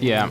Yeah.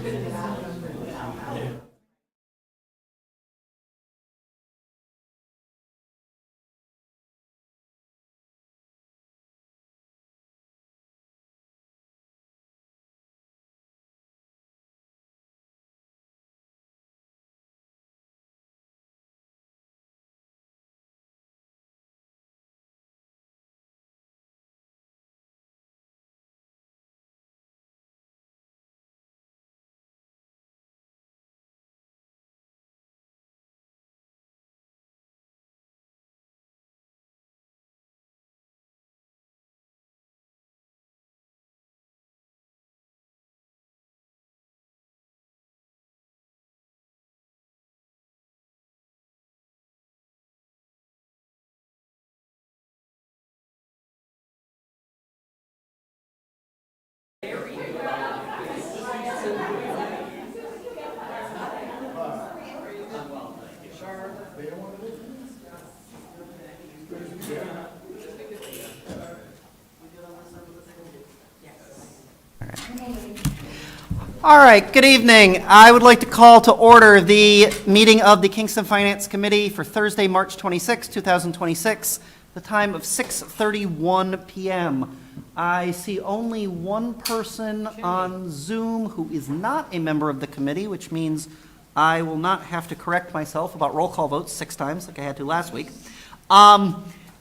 All right, good evening. I would like to call to order the meeting of the Kingston Finance Committee for Thursday, March 26, 2026, the time of 6:31 p.m. I see only one person on Zoom who is not a member of the committee, which means I will not have to correct myself about roll call votes 6 times like I had to last week.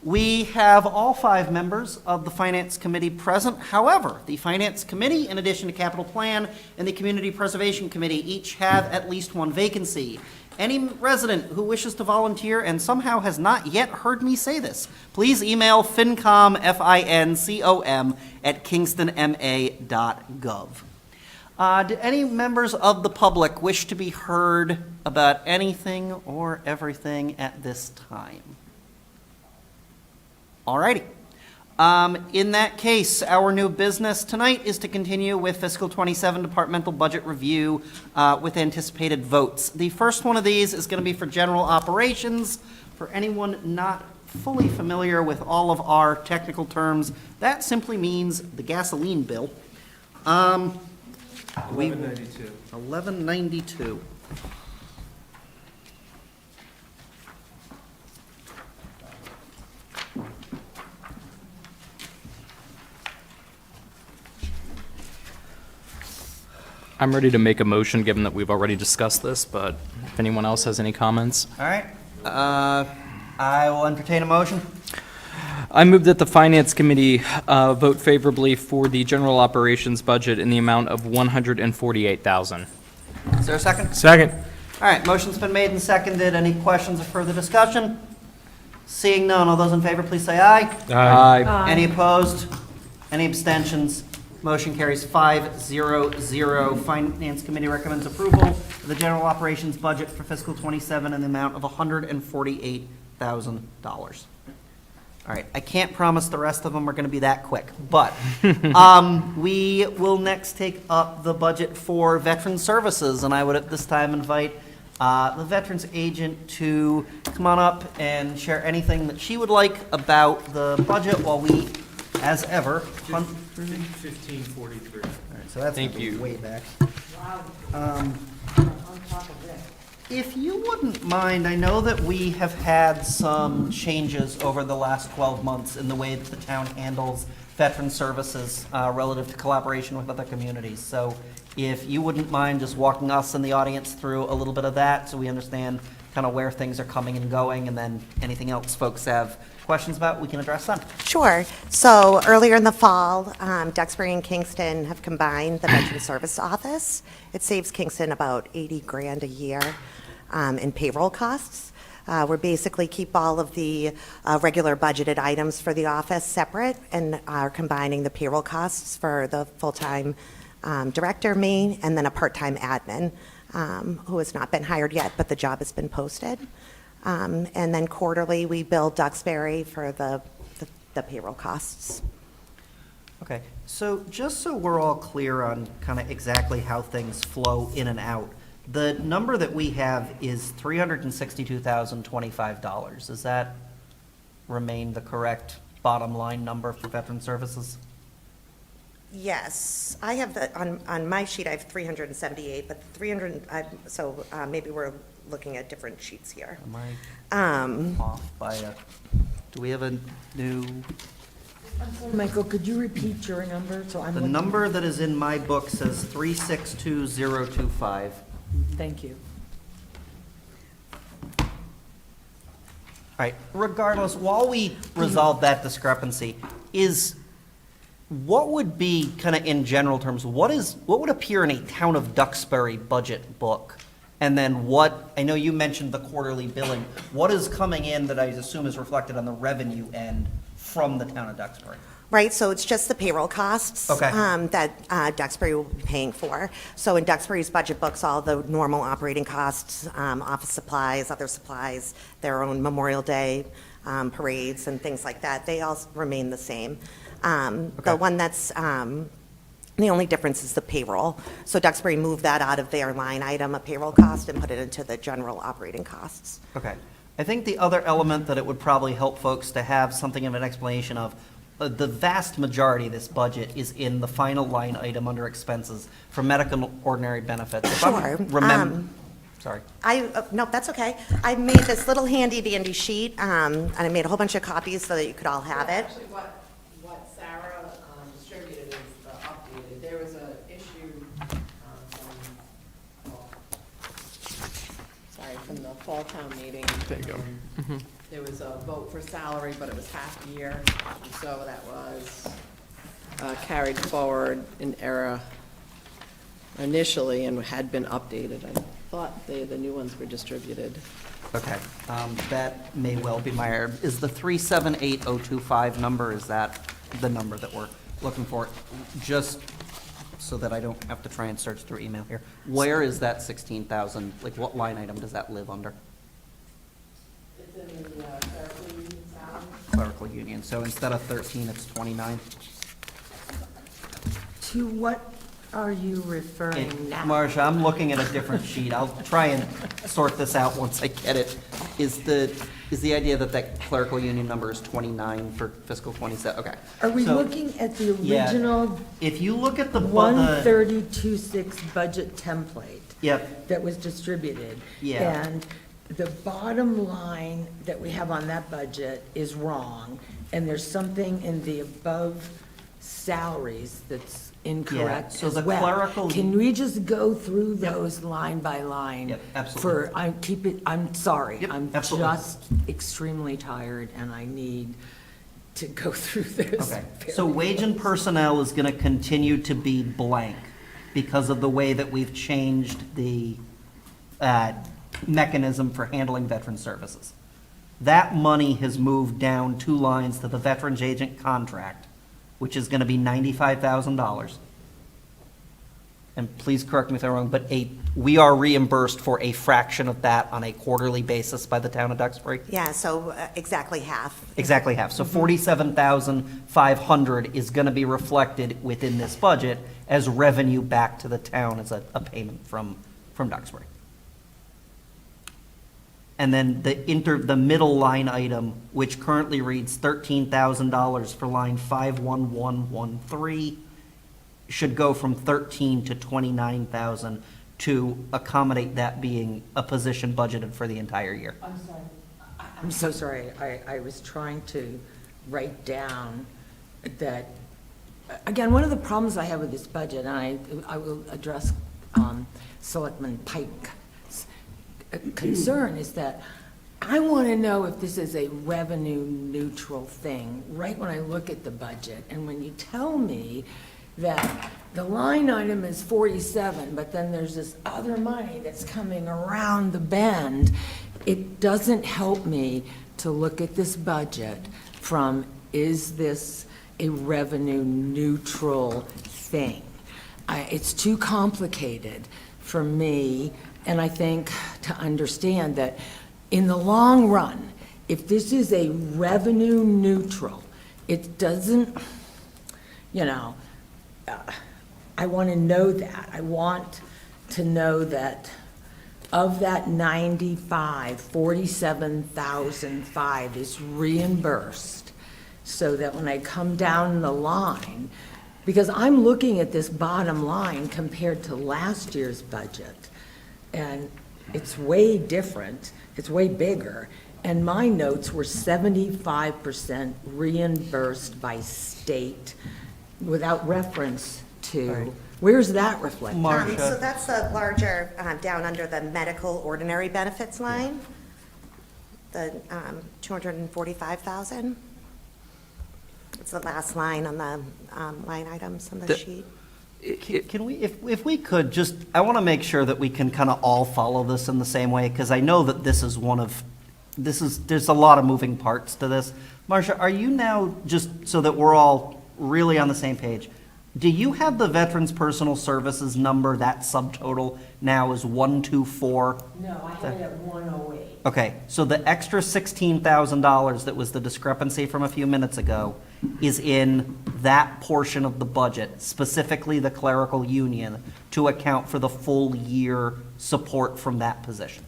We have all 5 members of the Finance Committee present. However, the Finance Committee, in addition to Capital Plan and the Community Preservation Committee, each have at least one vacancy. Any resident who wishes to volunteer and somehow has not yet heard me say this, please email fincom, F-I-N-C-O-M, at kingstonma.gov. Do any members of the public wish to be heard about anything or everything at this time? All righty. In that case, our new business tonight is to continue with fiscal 27 departmental budget review with anticipated votes. The first one of these is going to be for general operations. For anyone not fully familiar with all of our technical terms, that simply means the gasoline bill. 1192. 1192. I'm ready to make a motion, given that we've already discussed this, but if anyone else has any comments. All right. I will entertain a motion. I move that the Finance Committee vote favorably for the general operations budget in the amount of $148,000. Is there a second? Second. All right, motion's been made and seconded. Any questions or further discussion? Seeing none, all those in favor, please say aye. Aye. Any opposed? Any abstentions? Motion carries 5-0-0. Finance Committee recommends approval of the general operations budget for fiscal 27 in the amount of $148,000. All right, I can't promise the rest of them are going to be that quick, but we will next take up the budget for veteran services, and I would at this time invite the veterans agent to come on up and share anything that she would like about the budget while we, as ever, hunt through. 1543. All right, so that's Thank you. way back. If you wouldn't mind, I know that we have had some changes over the last 12 months in the way that the town handles veteran services relative to collaboration with other communities. So if you wouldn't mind just walking us and the audience through a little bit of that so we understand kind of where things are coming and going, and then anything else folks have questions about, we can address them. Sure. So earlier in the fall, Duxbury and Kingston have combined the Veteran Service Office. It saves Kingston about 80 grand a year in payroll costs. We basically keep all of the regular budgeted items for the office separate and are combining the payroll costs for the full-time director, me, and then a part-time admin who has not been hired yet, but the job has been posted. And then quarterly, we bill Duxbury for the payroll costs. Okay, so just so we're all clear on kind of exactly how things flow in and out, the number that we have is $362,025. Does that remain the correct bottom line number for veteran services? Yes, I have on my sheet, I have 378, but 300, so maybe we're looking at different sheets here. Am I off by do we have a new, Michael, could you repeat your number? So I'm the looking- number that is in my book says 362025. Thank you. All right, regardless, while we resolve that discrepancy, what would be, kind of in general terms, what would appear in a Town of Duxbury budget book? And then I know you mentioned the quarterly billing, what is coming in that I assume is reflected on the revenue end from the Town of Duxbury? Right, so it's just the payroll costs. Okay. That Duxbury will be paying for. So in Duxbury's budget books, all the normal operating costs, office supplies, other supplies, their own Memorial Day parades and things like that, they all remain the same. Okay. The one that's, the only difference is the payroll. So Duxbury moved that out of their line item, a payroll cost, and put it into the general operating costs. Okay. I think the other element that it would probably help folks to have something of an explanation of, the vast majority of this budget is in the final line item under expenses for medical and ordinary benefits. If I'm Sure. Sorry. No, that's okay. I made this little handy dandy sheet, and I made a whole bunch of copies so that you could all have it. Actually, what Sarah distributed is updated. There was an issue from the fall town meeting. There you go. There was a vote for salary, but it was half a year, and so that was carried forward in error initially and had been updated. I thought the new ones were distributed. Okay, that may well be my error. Is the 378025 number, is that the number that we're looking for? Just so that I don't have to try and search through email here. Where is that 16,000, like what line item does that live under? It's in the clerical union salary. Clerical union, so instead of 13, it's 29? To what are you referring now? Marcia, I'm looking at a different sheet. I'll try and sort this out once I get it. Is the idea that that clerical union number is 29 for fiscal 27? Okay. Are we So, looking at the yeah, original if you look at the 132.6 budget template? Yep. That was distributed? Yeah. And the bottom line that we have on that budget is wrong, and there's something in the above salaries that's incorrect so as the well. clerical- Can we just go through those line by line? Yep, absolutely. I'm sorry. Yep, I'm absolutely. just extremely tired, and I need to go through this. Okay, so very wage and personnel is gonna continue to be blank because of the way that we've changed the mechanism for handling veteran services. That money has moved down 2 lines to the veterans agent contract, which is gonna be $95,000. And please correct me if I'm wrong, but we are reimbursed for a fraction of that on a quarterly basis by the town of Duxbury? Yeah, so exactly half. Exactly half. So 47,500 is going to be reflected within this budget as revenue back to the town as a payment from Duxbury. And then the middle line item, which currently reads $13,000 for line 51113, should go from 13 to 29,000 to accommodate that being a position budgeted for the entire year. I'm so sorry. I was trying to write down that, again, one of the problems I have with this budget, and I will address Selectman Pike's concern, is that I want to know if this is a revenue neutral thing, right when I look at the budget. And when you tell me that the line item is 47, but then there's this other money that's coming around the bend, it doesn't help me to look at this budget from, is this a revenue neutral thing? It's too complicated for me, and I think to understand that in the long run, if this is a revenue neutral, it doesn't, I want to know that. I want to know that of that 95, 47,005 is reimbursed, so that when I come down the line, Because I'm looking at this bottom line compared to last year's budget, and it's way different, it's way bigger. And my notes were 75% reimbursed by state without reference to, where's that reflected? Marcia. So that's the larger, down under the medical ordinary benefits line, the 245,000. It's the last line on the line items on the sheet. Can we, if we could, just, I want to make sure that we can kind of all follow this in the same way, because I know that this is there's a lot of moving parts to this. Marcia, are you now, just so that we're all really on the same page, do you have the Veterans Personal Services number, that subtotal now is 124? No, I had it at 108. Okay, so the extra $16,000 that was the discrepancy from a few minutes ago is in that portion of the budget, specifically the clerical union, to account for the full year support from that position.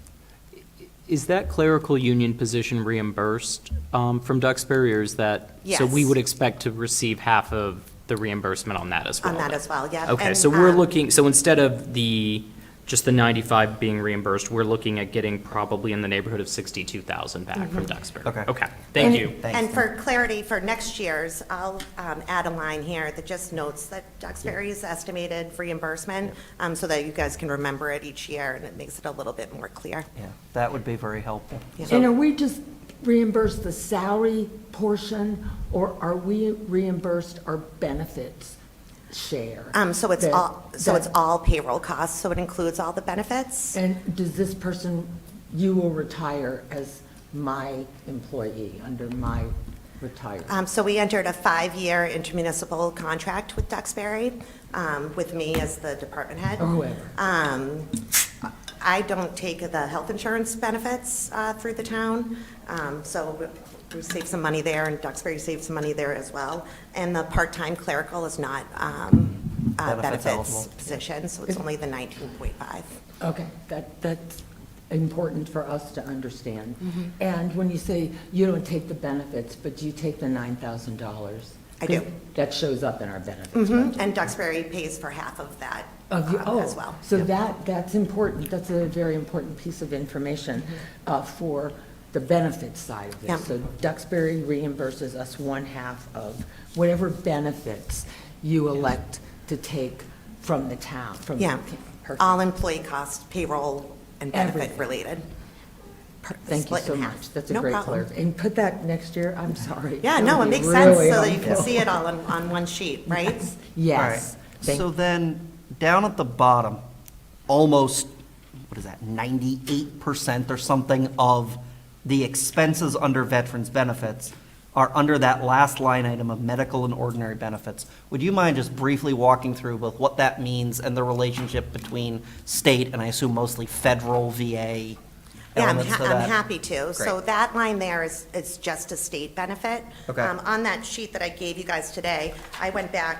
Is that clerical union position reimbursed from Duxbury, or is that? So we Yes. would expect to receive half of the reimbursement on that as well? On that as well, yeah. Okay, And, so we're looking, so instead of just the 95 being reimbursed, we're looking at getting probably in the neighborhood of 62,000 back from Duxbury. Okay. Okay, thank you. Thanks. And for clarity, for next year's, I'll add a line here that just notes that Duxbury's estimated reimbursement, so that you guys can remember it each year, and it makes it a little bit more clear. Yeah, that would be very helpful. And are we just reimbursed the salary portion, or are we reimbursed our benefits share? So it's That- all, so it's that- all payroll costs, so it includes all the benefits. And does this person, you will retire as my employee under my retirement? So we entered a 5-year intermunicipal contract with Duxbury, with me as the department head. Or whoever. I don't take the health insurance benefits through the town, so we save some money there, and Duxbury saves some money there as well. And the part-time clerical is not a Benefits benefits eligible. position, so it's only the 19.5. Okay, that's important for us to understand. Mm-hmm. And when you say you don't take the benefits, but you take the $9,000? I do. That shows up in our benefits Mhm. budget. And Duxbury pays for half of that Oh, as well. So that's important, that's a very important piece of information for the benefits side of Yeah. this. So Duxbury reimburses us 1/2 of whatever benefits you elect to take from the town, from the Yeah, person. all employee costs, payroll, and benefit Everything. related. Thank you split so in half. much, that's a No great problem. clarif, and put that next year, I'm sorry. Yeah, That no, would it be makes sense really so that you can helpful. see it all on one sheet, right? Yes. All right. So then, down at the bottom, almost, what is that, 98% or something of the expenses under veterans benefits are under that last line item of medical and ordinary benefits. Would you mind just briefly walking through with what that means and the relationship between state and I assume mostly federal VA Yeah, elements to I'm that? happy to. So Great. that line there is just a state benefit. Okay. On that sheet that I gave you guys today, I went back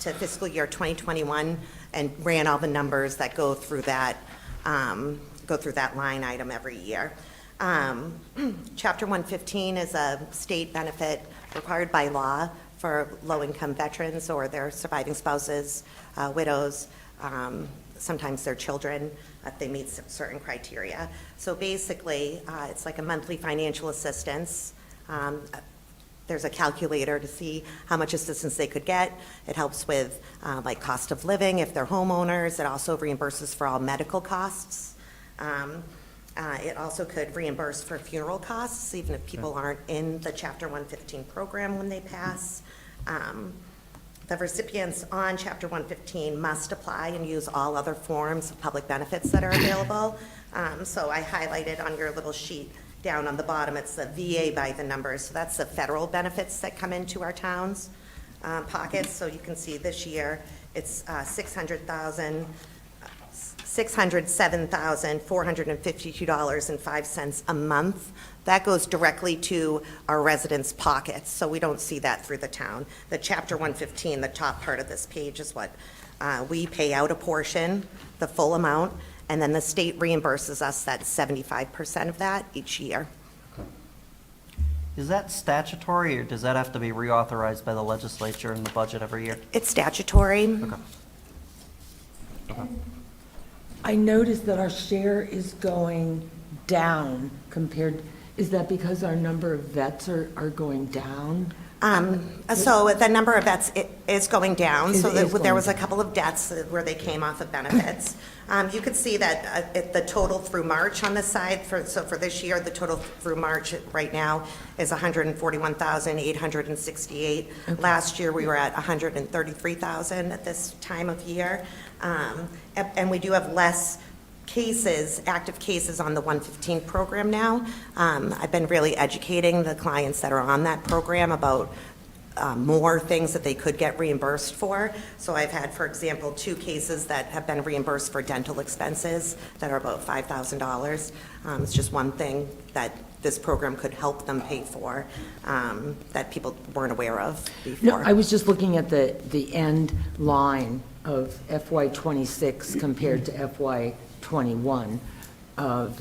to fiscal year 2021 and ran all the numbers that go through that line item every year. Chapter 115 is a state benefit required by law for low-income veterans or their surviving spouses, widows, sometimes their children, if they meet certain criteria. So basically, it's like a monthly financial assistance. There's a calculator to see how much assistance they could get. It helps with like cost of living if they're homeowners. It also reimburses for all medical costs. It also could reimburse for funeral costs, even if people aren't in the Chapter 115 program when they pass. The recipients on Chapter 115 must apply and use all other forms of public benefits that are available. So I highlighted on your little sheet down on the bottom, it's the VA by the numbers. So that's the federal benefits that come into our town's pockets. So you can see this year, it's $607,452.05 a month. That goes directly to our residents' pockets, so we don't see that through the town. The Chapter 115, the top part of this page is what we pay out a portion, the full amount, and then the state reimburses us that 75% of that each year. Is that statutory, or does that have to be reauthorized by the legislature in the budget every year? It's statutory. Okay. I noticed that our share is going down compared, is that because our number of vets are going down? So the number of vets is going down, so It is there was a going couple of deaths where they came off of benefits. You could see that the total through March on this side, for this year, the total through March right now is 141,868. Last year, we were at 133,000 at this time of year. And we do have less cases, active cases on the 115 program now. I've been really educating the clients that are on that program about more things that they could get reimbursed for. So I've had, for example, 2 cases that have been reimbursed for dental expenses that are about $5,000. It's just one thing that this program could help them pay for that people weren't aware of before. No, I was just looking at the end line of FY '26 compared to FY '21 of,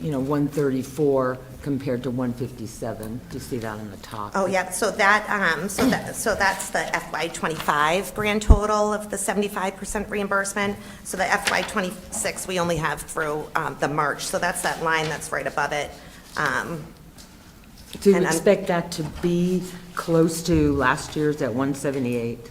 134 compared to 157. Do you see that on the top? Oh, yeah, so that's the FY '25 grand total of the 75% reimbursement. So the FY '26, we only have through the March, so that's that line that's right above it. Do you and I'm- expect that to be close to last year's at 178?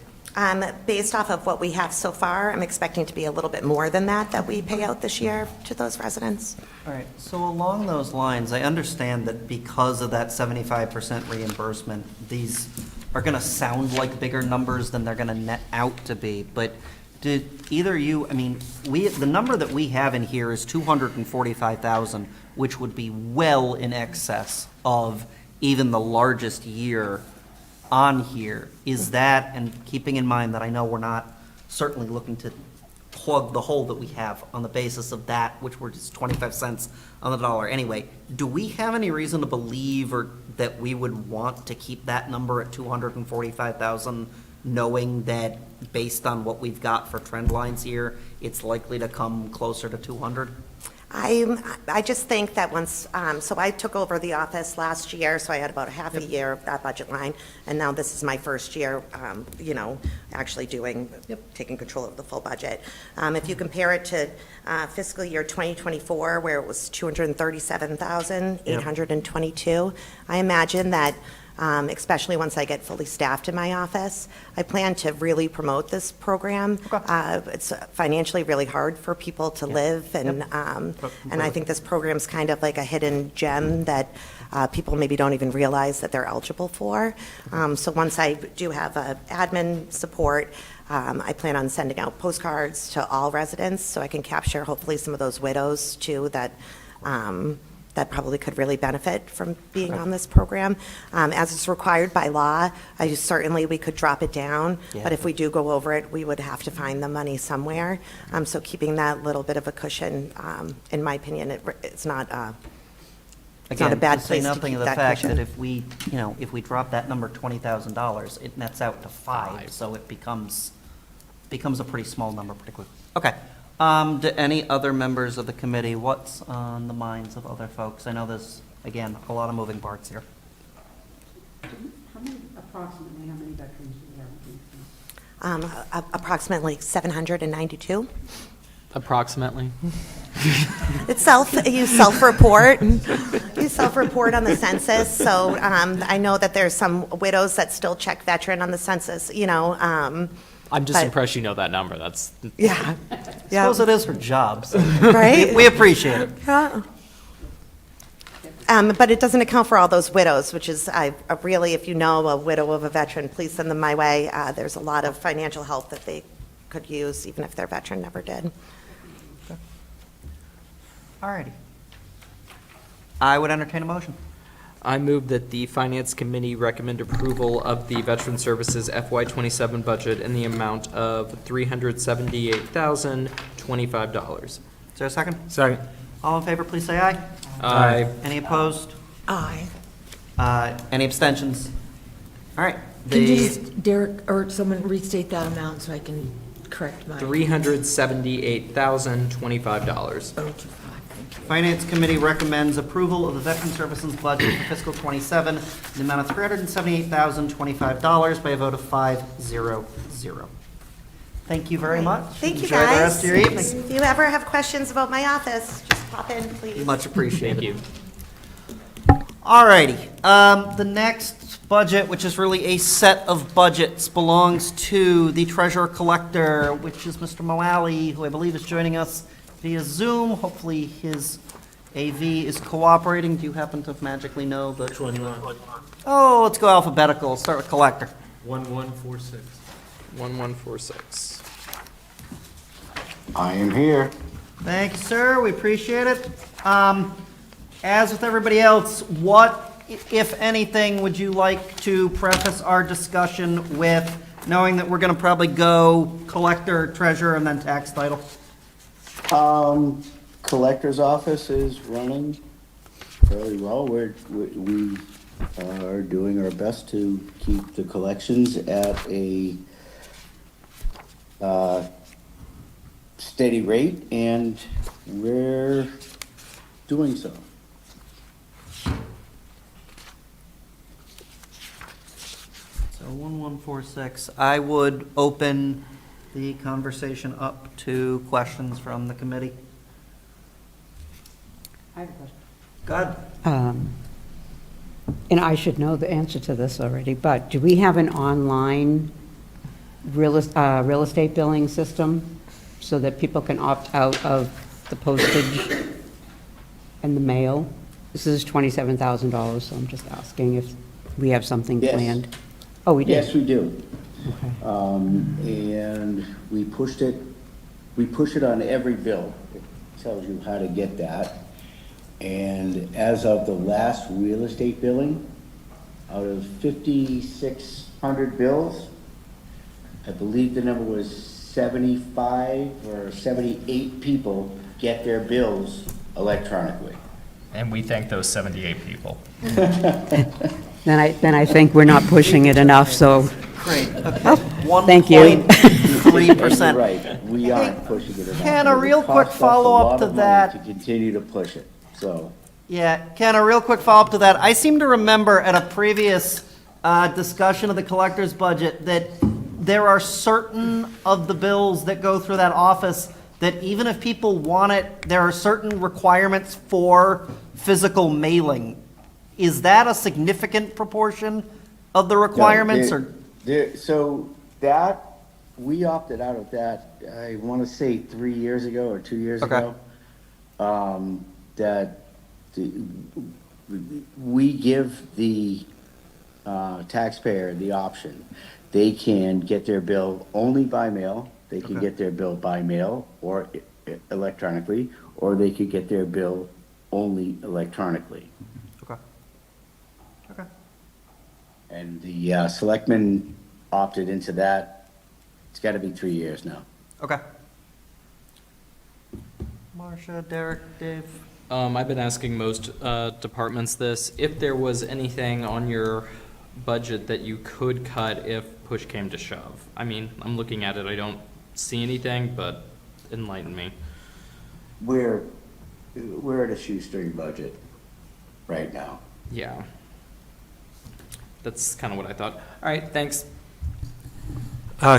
Based off of what we have so far, I'm expecting to be a little bit more than that we pay out this year to those residents. All right, so along those lines, I understand that because of that 75% reimbursement, these are going to sound like bigger numbers than they're going to net out to be, but did either you, the number that we have in here is 245,000, which would be well in excess of even the largest year on here. Is that, and keeping in mind that I know we're not certainly looking to plug the hole that we have on the basis of that, which were just 25 cents on the dollar anyway, do we have any reason to believe or that we would want to keep that number at 245,000, knowing that based on what we've got for trend lines here, it's likely to come closer to 200? I just think that once, so I took over the office last year, so I had about a half a year of that budget line, and now this is my first year, actually taking control of the full budget. If you compare it to fiscal year 2024, where it was 237,822, I imagine that especially once I get fully staffed in my office. I plan to really promote this program. It's financially really hard for people to live, and I think this program's kind of like a hidden gem that people maybe don't even realize that they're eligible for. So once I do have admin support, I plan on sending out postcards to all residents so I can capture hopefully some of those widows too that probably could really benefit from being on this program. As it's required by law, we could drop it down, but if we do go over it, we would have to find the money somewhere. So keeping that little bit of a cushion, in my opinion, it's not a bad place to keep that cushion. That if we drop that number $20,000, it nets out to 5, so it becomes a pretty small number pretty quickly. Okay. Do any other members of the committee, what's on the minds of other folks? I know there's, again, a lot of moving parts here. Approximately how many veterans do we have in Kingston? Approximately 792. Approximately. You self-report. You self-report on the census, so I know that there's some widows that still check veteran on the census, I'm just But- impressed you know that number. That's yeah. Suppose it is her job, so Right? we appreciate it. Yeah. But it doesn't account for all those widows, which is, really, if you know a widow of a veteran, please send them my way. There's a lot of financial help that they could use, even if their veteran never did. All righty. I would entertain a motion. I move that the Finance Committee recommend approval of the Veteran Services FY27 budget in the amount of $378,025. Is there a second? Second. All in favor, please say aye. Aye. Any opposed? Aye. Any abstentions? All right. Can you just, Derek, or someone restate that amount so I can correct my? $378,025. 025, thank Finance Committee recommends approval of the Veteran Services budget for fiscal '27 in the amount of $378,025 by a vote of 5-0-0. Thank you very much. Thank you, Enjoy guys. the rest of your evening. If you ever have questions about my office, just pop in, please. Much appreciated. Thank you. All righty. The next budget, which is really a set of budgets, belongs to the treasurer collector, which is Mr. Moali, who I believe is joining us via Zoom. Hopefully his AV is cooperating. Do you happen to magically know the? Which one you want? Oh, let's go alphabetical. Let's start with collector. 1146. 1146. I am here. Thank you, sir. We appreciate it. As with everybody else, what, if anything, would you like to preface our discussion with, knowing that we're going to probably go collector, treasurer, and then tax title? Collector's office is running fairly well. We are doing our best to keep the collections at a steady rate, and we're doing so. So 1146, I would open the conversation up to questions from the committee. I have a question. Go ahead. And I should know the answer to this already, but do we have an online real estate billing system so that people can opt out of the postage and the mail? This is $27,000, so I'm just asking if we have something Yes. planned. Oh, we did? Yes, we do. Okay. And we push it on every bill. It tells you how to get that. And as of the last real estate billing, out of 5,600 bills, I believe the number was 75 or 78 people get their bills electronically. And we thank those 78 people. Then I think we're not pushing it enough, so, Great. thank you. 1.3%. Right, we aren't pushing it enough. Ken, a It would real quick cost us a follow-up lot to of money that. To continue to push it, so. Yeah, Ken, a real quick follow-up to that. I seem to remember at a previous discussion of the collector's budget that there are certain of the bills that go through that office that even if people want it, there are certain requirements for physical mailing. Is that a significant proportion of the requirements, or? So that, we opted out of that, I want to say 3 years ago or 2 years Okay. ago. We give the taxpayer the option. They can get their bill only by mail, they can Okay. get their bill by mail or electronically, or they could get their bill only electronically. Okay. Okay. And the selectmen opted into that. It's got to be 3 years now. Okay. Marcia, Derek, Dave? I've been asking most departments this. If there was anything on your budget that you could cut if push came to shove. I mean, I'm looking at it, I don't see anything, but enlighten me. We're at a shoestring budget right now. Yeah. That's kind of what I thought. All right, thanks.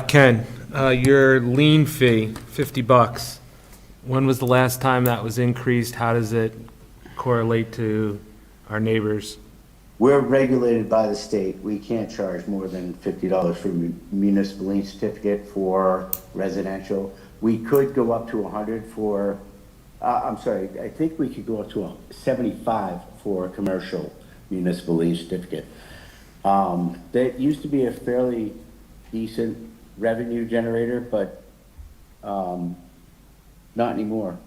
Ken, your lien fee, $50. When was the last time that was increased? How does it correlate to our neighbors? We're regulated by the state. We can't charge more than $50 for municipal lien certificate for residential. We could go up to 100 for, I'm sorry, I think we could go up to 75 for a commercial municipal lien certificate. That used to be a fairly decent revenue generator, but not anymore.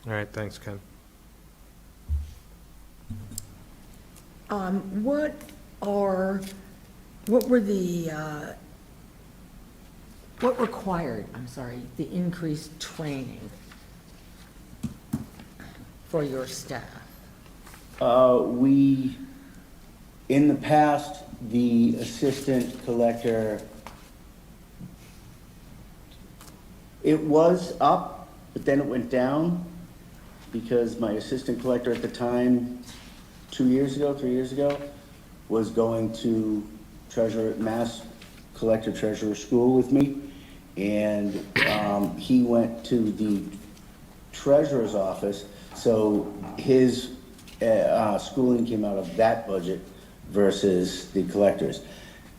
All right, thanks, Ken. What required, the increased training for your staff? In the past, the assistant collector, it was up but then it went down because my assistant collector at the time, 3 years ago, was going to Mass Collector Treasurer School with me. And he went to the treasurer's office, so his schooling came out of that budget versus the collector's.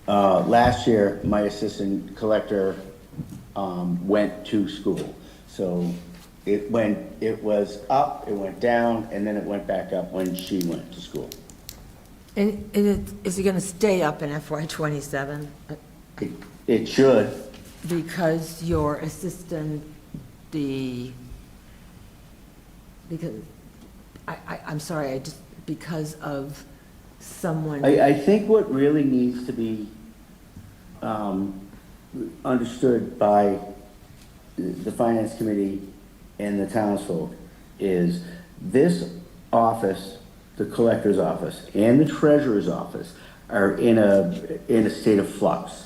Last year, my assistant collector went to school. So it was up, it went down, and then it went back up when she went to school. And is it going to stay up in FY '27? It should. Because your assistant, because, I'm sorry, because of someone. I think what really needs to be understood by the finance committee and the townsfolk is this office, the collector's office and the treasurer's office are in a state of flux.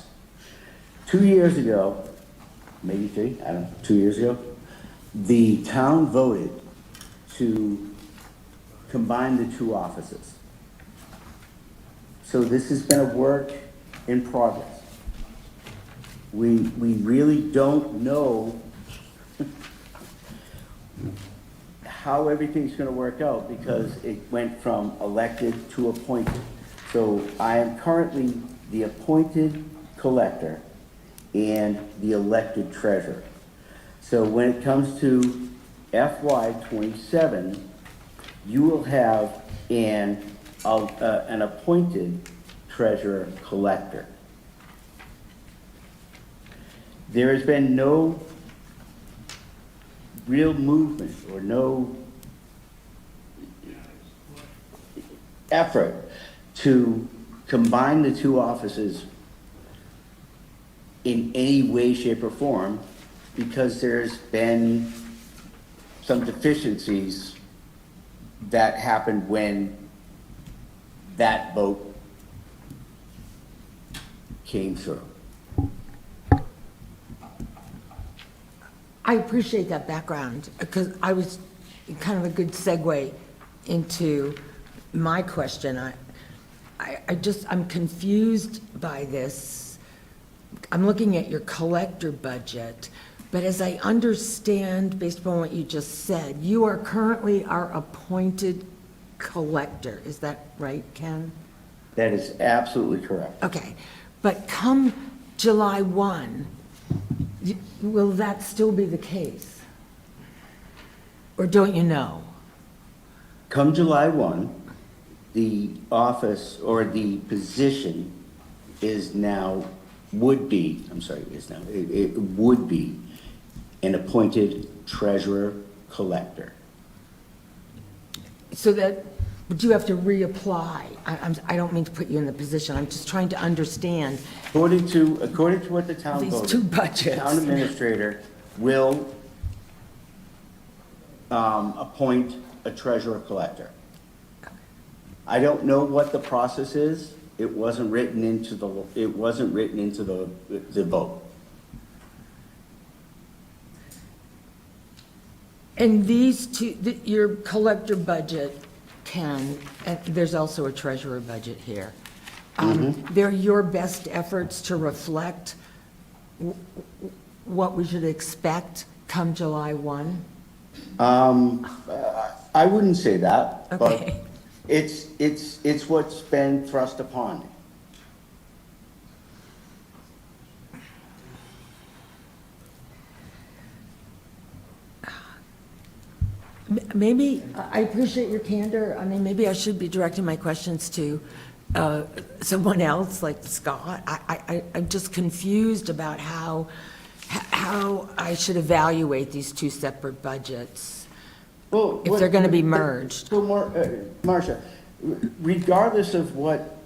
2 years ago, maybe 3, I don't know, 2 years ago, the town voted to combine the two offices. So this has been a work in progress. We really don't know how everything's gonna work out because it went from elected to appointed. So I am currently the appointed collector and the elected treasurer. So when it comes to FY '27, you will have an appointed treasurer collector. There has been no real movement or no effort to combine the two offices in any way, shape, or form because there's been some deficiencies that happened when that vote came through. I appreciate that background, because I was kind of a good segue into my question. I'm confused by this. I'm looking at your collector budget, but as I understand, based upon what you just said, you are currently our appointed collector. Is that right, Ken? That is absolutely correct. Okay, but come July 1, will that still be the case? Or don't you know? Come July 1, the office or the position is now, would be, I'm sorry, is now, it would be an appointed treasurer collector. So that, would you have to reapply? I don't mean to put you in the position, I'm just trying to understand. According to what the town These voted, two budgets. the town administrator will appoint a treasurer collector. I don't know what the process is. It wasn't written into the vote. And these two, your collector budget there's also a treasurer budget here. They're your best efforts to reflect what we should expect come July 1? I wouldn't say that, but Okay. it's what's been thrust upon me. Maybe, I appreciate your candor. I mean, maybe I should be directing my questions to someone else, like Scott. I'm just confused about how I should evaluate these two separate budgets, Well, if they're going to be merged. So, Marcia, regardless of what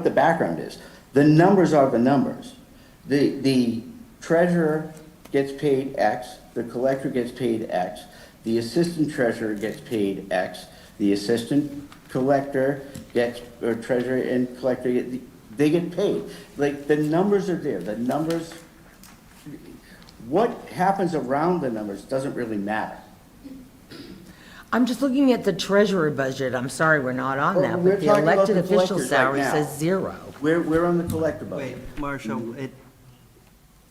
the background is, the numbers are the numbers. The treasurer gets paid X, the collector gets paid X, the assistant treasurer gets paid X, the assistant collector gets, or treasurer and collector, they get paid. Like, the numbers are there, the numbers, what happens around the numbers doesn't really matter. I'm just looking at the treasurer budget. I'm sorry, we're not on Well, that, we're but the talking about elected the official collectors right salary now. says 0. We're on the collector Wait, budget. Marcia,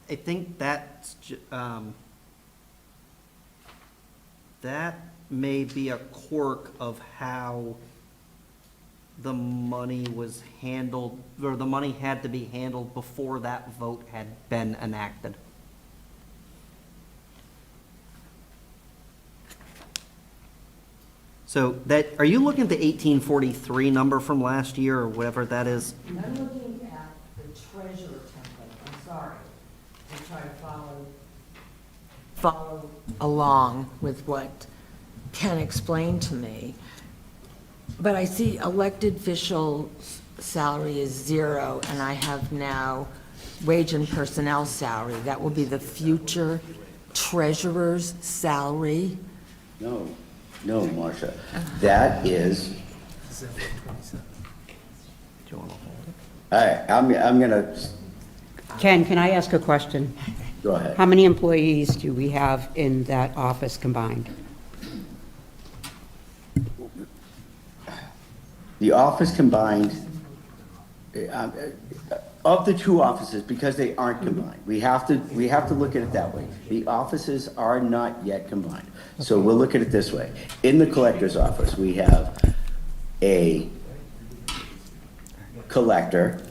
I think that may be a quirk of how the money was handled, or the money had to be handled before that vote had been enacted. So that, are you looking at the 1843 number from last year, or whatever that is? I'm looking at the treasurer template. I'm sorry. I try to follow along with what Ken explained to me. But I see elected official salary is 0, and I have now wage and personnel salary. That will be the future treasurer's salary. No, Marcia, that is. All right, I'm gonna, Ken, can I ask a question? go ahead. How many employees do we have in that office combined? The office combined, of the two offices, because they aren't combined, we have to look at it that way. The offices are not yet combined. So we'll look at it this way. In the collector's office, we have a collector,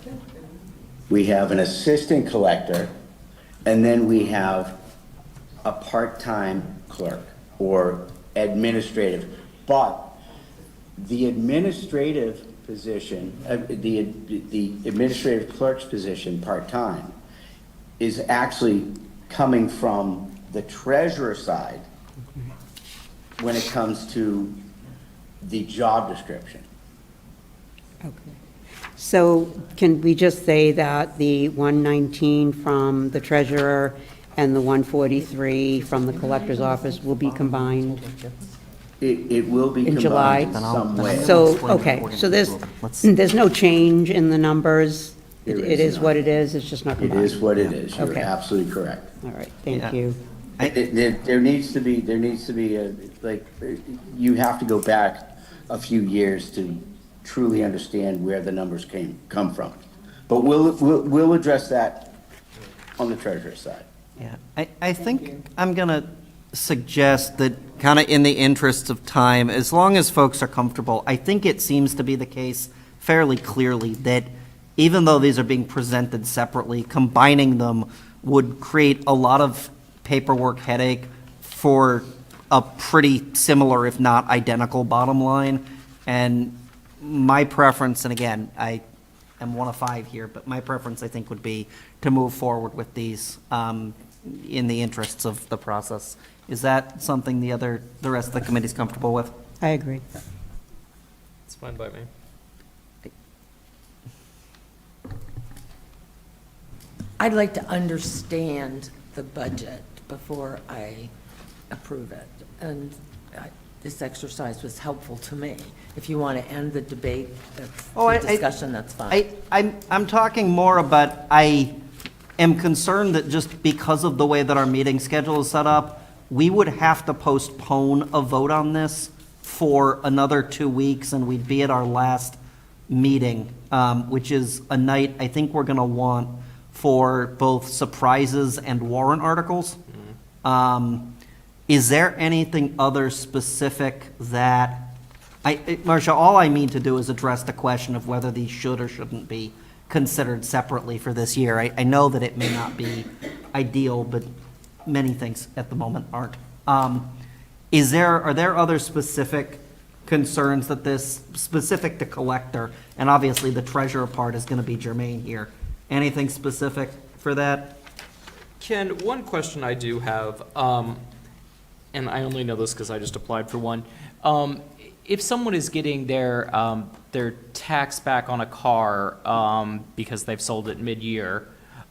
we have an assistant collector, and then we have a part-time clerk or administrative. But the administrative position, the administrative clerk's position, part-time, is actually coming from the treasurer side when it comes to the job description. Okay. So can we just say that the 119 from the treasurer and the 143 from the collector's office will be combined? It will be In July? combined some way. So, okay, so there's no change in the numbers? There It is is what it is, it's just not It combined? is what it is. You're Okay. absolutely correct. All right, Yeah. thank you. There needs to be you have to go back a few years to truly understand where the numbers come from. But we'll address that on the treasurer's side. Yeah, I think I'm going to suggest that, kind of in the interests of time, as long as folks are comfortable, I think it seems to be the case fairly clearly that even though these are being presented separately, combining them would create a lot of paperwork headache for a pretty similar, if not identical, bottom line. And my preference, and again, I am one of 5 here, but my preference, I think, would be to move forward with these in the interests of the process. Is that something the rest of the committee's comfortable with? I agree. It's fine by me. I'd like to understand the budget before I approve it. And this exercise was helpful to me. If you want to end the debate, the discussion, that's fine. I'm talking more about, I am concerned that just because of the way that our meeting schedule is set up, we would have to postpone a vote on this for another 2 weeks, and we'd be at our last meeting, which is a night I think we're going to want for both surprises and warrant articles. Is there anything other specific that, Marcia, all I mean to do is address the question of whether these should or shouldn't be considered separately for this year. I know that it may not be ideal, but many things at the moment aren't. Are there other specific concerns that this, specific to collector, and obviously the treasurer part is going to be germane here. Anything specific for that? Ken, one question I do have, and I only know this because I just applied for one. If someone is getting their tax back on a car because they've sold it mid-year,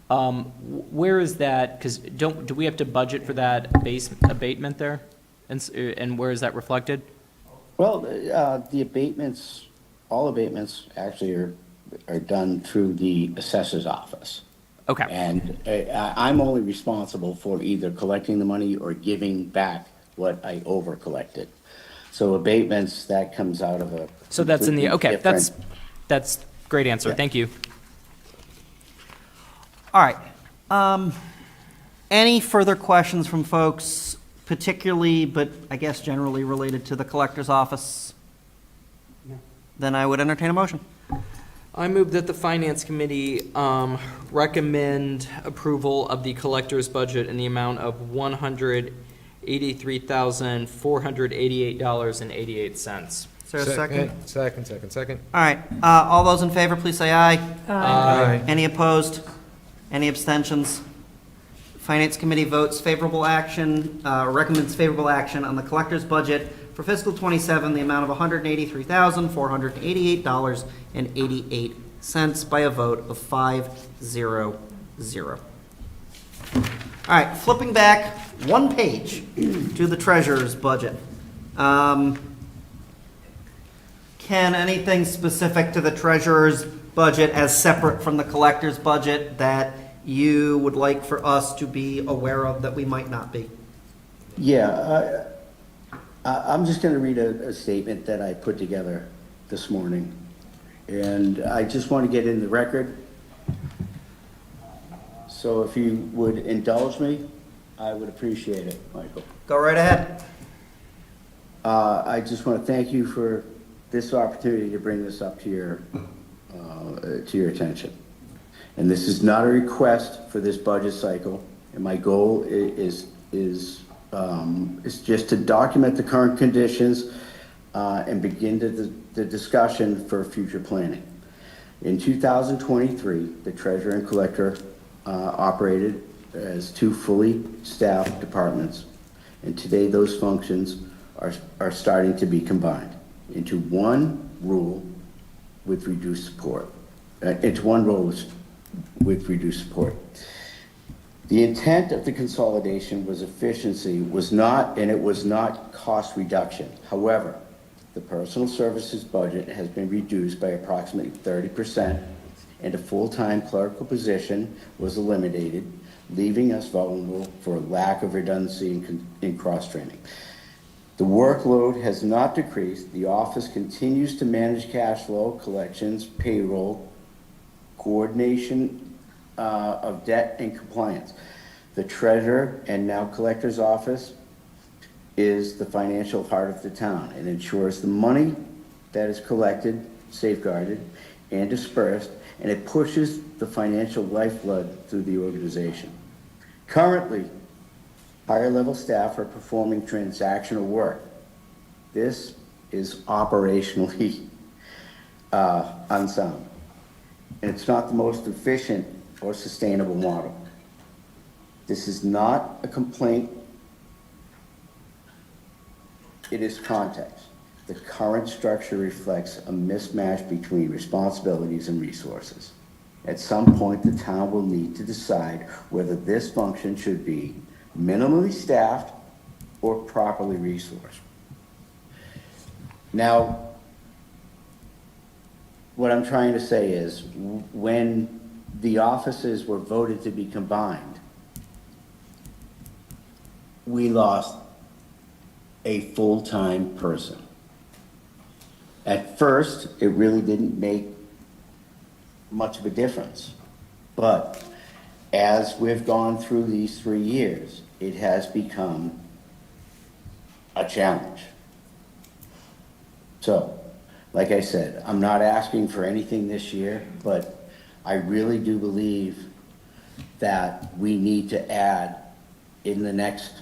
where is that? Because do we have to budget for that abatement there? And where is that reflected? Well, the abatements, all abatements actually are done through the assessor's office. Okay. And I'm only responsible for either collecting the money or giving back what I over-collected. So abatements, that comes out of a So that's in the, completely okay, that's, different- that's great answer. Yeah. Thank you. All right. Any further questions from folks, particularly, but I guess generally related to the collector's office? Then I would entertain a motion. I move that the Finance Committee recommend approval of the collector's budget in the amount of $183,488.88. Is there a second? Second. All right. All those in favor, please say aye. Aye. Any opposed? Any abstentions? Finance Committee votes favorable action, recommends favorable action on the collector's budget for fiscal '27, the amount of $183,488.88 by a vote of 5-0-0. All right, flipping back one page to the treasurer's budget. Ken, anything specific to the treasurer's budget as separate from the collector's budget that you would like for us to be aware of that we might not be? Yeah, I'm just gonna read a statement that I put together this morning. And I just want to get in the record. So if you would indulge me, I would appreciate it, Michael. Go right ahead. I just want to thank you for this opportunity to bring this up to your attention. And this is not a request for this budget cycle, and my goal is just to document the current conditions and begin the discussion for future planning. In 2023, the treasurer and collector operated as two fully staffed departments, and today those functions are starting to be combined into one role with reduced support. The intent of the consolidation was efficiency, was not cost reduction. However, the personal services budget has been reduced by approximately 30%, and a full-time clerical position was eliminated, leaving us vulnerable for a lack of redundancy in cross-training. The workload has not decreased. The office continues to manage cash flow, collections, payroll, coordination of debt and compliance. The treasurer and now collector's office is the financial heart of the town and ensures the money that is collected, safeguarded, and dispersed, and it pushes the financial lifeblood through the organization. Currently, higher level staff are performing transactional work. This is operationally unsound, and it's not the most efficient or sustainable model. This is not a complaint. It is context. The current structure reflects a mismatch between responsibilities and resources. At some point, the town will need to decide whether this function should be minimally staffed or properly resourced. Now, what I'm trying to say is, when the offices were voted to be combined, we lost a full-time person. At first, it really didn't make much of a difference. But as we've gone through these 3 years, it has become a challenge. So, like I said, I'm not asking for anything this year, but I really do believe that we need to add, in the next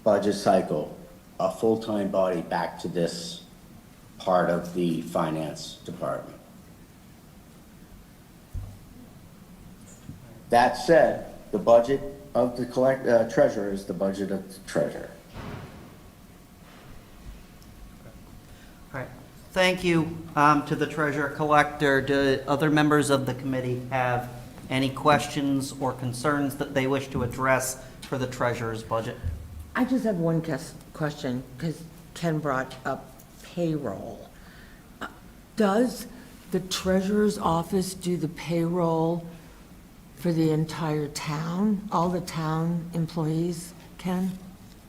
budget cycle, a full-time body back to this part of the finance department. That said, the budget of the treasurer is the budget of the treasurer. All right. Thank you to the treasurer collector. Do other members of the committee have any questions or concerns that they wish to address for the treasurer's budget? I just have one question, because Ken brought up payroll. Does the treasurer's office do the payroll For the entire town, all the town employees, Ken?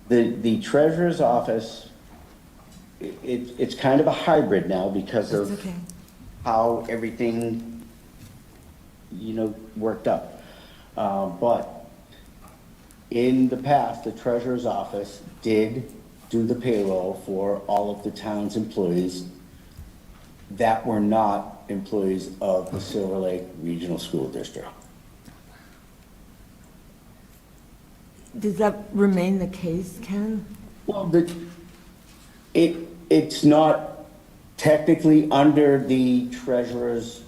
The treasurer's office, it's kind of a hybrid now because That's of okay. how everything, worked up. But in the past, the treasurer's office did do the payroll for all of the town's employees that were not employees of the Silver Lake Regional School District. Does that remain the case, Ken? Well, it's not technically under the treasurer's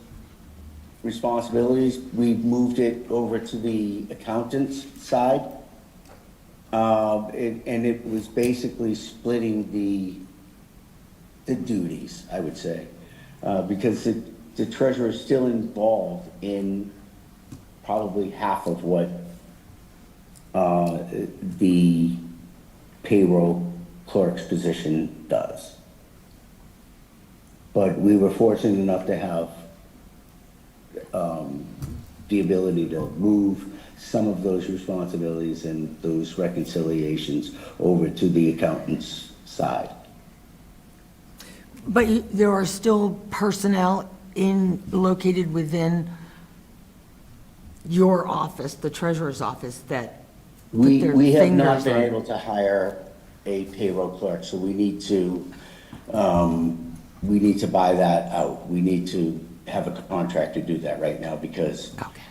responsibilities. We moved it over to the accountant's side. And it was basically splitting the duties, I would say. Because the treasurer is still involved in probably half of what the payroll clerk's position does. But we were fortunate enough to have the ability to move some of those responsibilities and those reconciliations over to the accountant's side. But there are still personnel located within your office, the treasurer's office, that put their We have not fingers been on. able to hire a payroll clerk, so we need to buy that out. We need to have a contract to do that right now because Okay.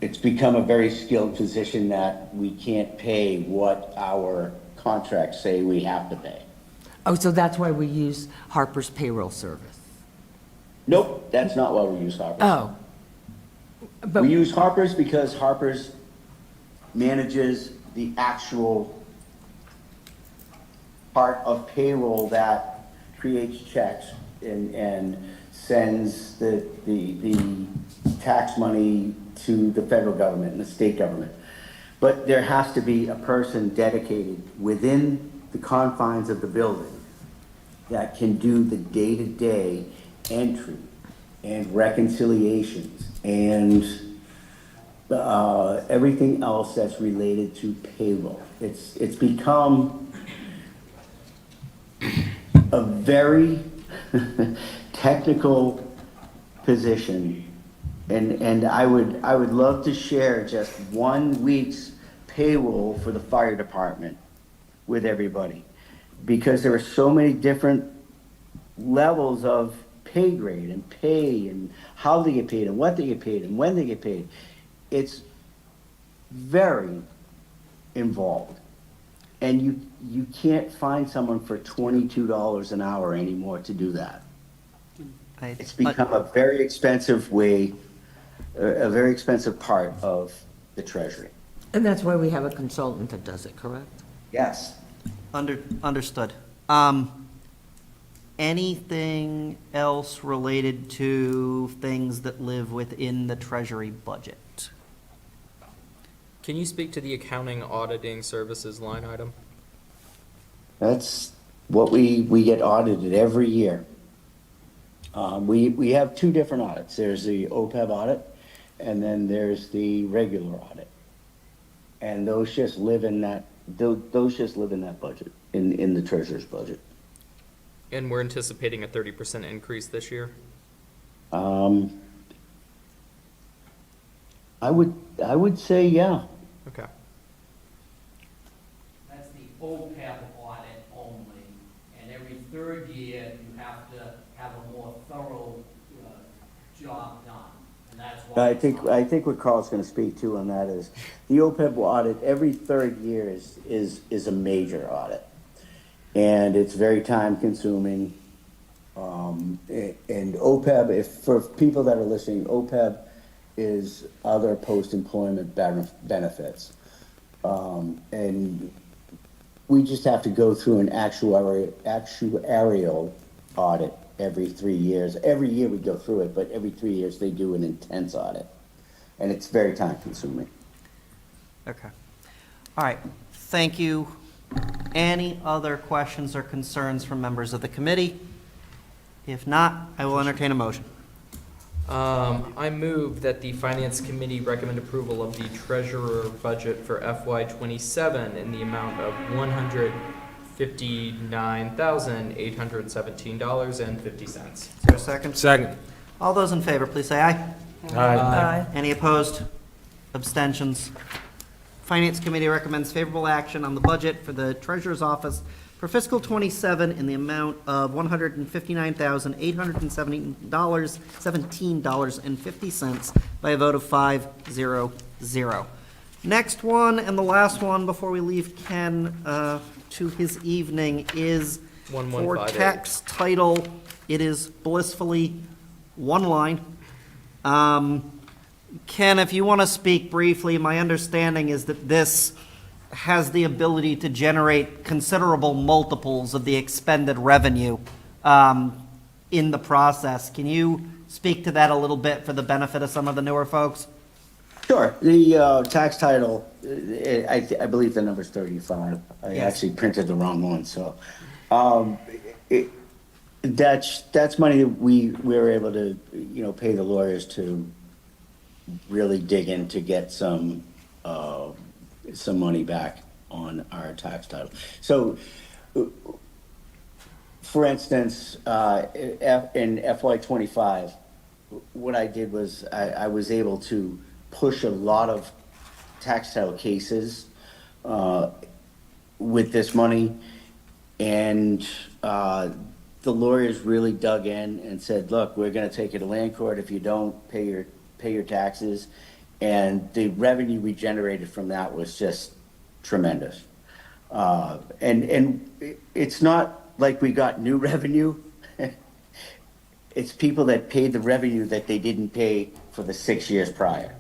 it's become a very skilled position that we can't pay what our contracts say we have to pay. Oh, so that's why we use Harper's payroll service? Nope, that's not why we use Harper's. Oh. But, We use Harper's because Harper's manages the actual part of payroll that creates checks and sends the tax money to the federal government and the state government. But there has to be a person dedicated within the confines of the building that can do the day-to-day entry and reconciliations and everything else that's related to payroll. It's become a very technical position, and I would love to share just 1 week's payroll for the fire department with everybody, because there are so many different levels of pay grade and pay and how they get paid and what they get paid and when they get paid. It's very involved. And you can't find someone for $22 an hour anymore to do that. It's become a very expensive way, a very expensive part of the treasury. and that's why we have a consultant that does it, correct? Yes. Understood. Anything else related to things that live within the treasury budget? Can you speak to the accounting auditing services line item? That's what we get audited every year. We have 2 different audits. There's the OPEB audit, and then there's the regular audit. And those just live in that, those just live in that budget, in the treasurer's budget. And we're anticipating a 30% increase this year? I would say, yeah. Okay. That's the OPEB audit only, and every third year, you have to have a more thorough job done, and that's why. I think what Carl's gonna speak to on that is, the OPEB audit, every 3rd year is a major audit. And it's very time consuming. And OPEB, for people that are listening, OPEB is other post-employment benefits. And we just have to go through an actuarial audit every 3 years. Every year we go through it, but every 3 years they do an intense audit. And it's very time consuming. Okay. All right. Thank you. Any other questions or concerns from members of the committee? If not, I will entertain a motion. I move that the Finance Committee recommend approval of the treasurer budget for FY '27 in the amount of $159,817.50. Is there a second? Second. All those in favor, please say aye. Aye. Any opposed? Abstentions? Finance Committee recommends favorable action on the budget for the Treasurer's Office for fiscal '27 in the amount of $159,817.50 by a vote of 5-0-0. Next one, and the last one before we leave Ken to his evening, is for 1158. tax title. It is blissfully one line. Ken, if you want to speak briefly, my understanding is that this has the ability to generate considerable multiples of the expended revenue in the process. Can you speak to that a little bit for the benefit of some of the newer folks? Sure. The tax title, I believe the number's 35. I Yes. actually printed the wrong one, so. That's money that we were able to, pay the lawyers to really dig in to get some money back on our tax title. So, for instance, in FY '25, what I did was I was able to push a lot of tax title cases with this money, and the lawyers really dug in and said, look, we're gonna take you to land court if you don't pay your taxes. And the revenue we generated from that was just tremendous. And it's not like we got new revenue. It's people that paid the revenue that they didn't pay for the 6 years prior.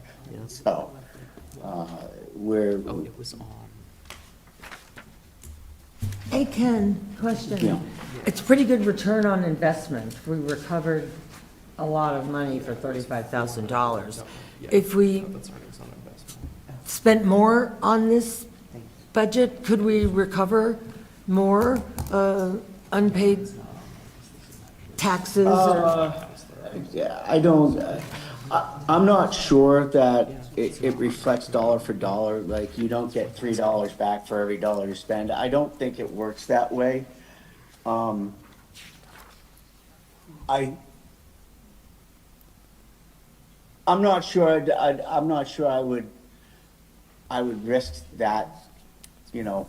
So, we're, Oh, it was on. Hey, Ken, question. Yeah. It's pretty good return on investment. We recovered a lot of money for $35,000. If we spent more on this budget, could we recover more unpaid taxes or? yeah, I'm not sure that it reflects dollar for dollar, like you don't get $3 back for every dollar you spend. I don't think it works that way. I'm not sure, I'm not sure I would risk that, I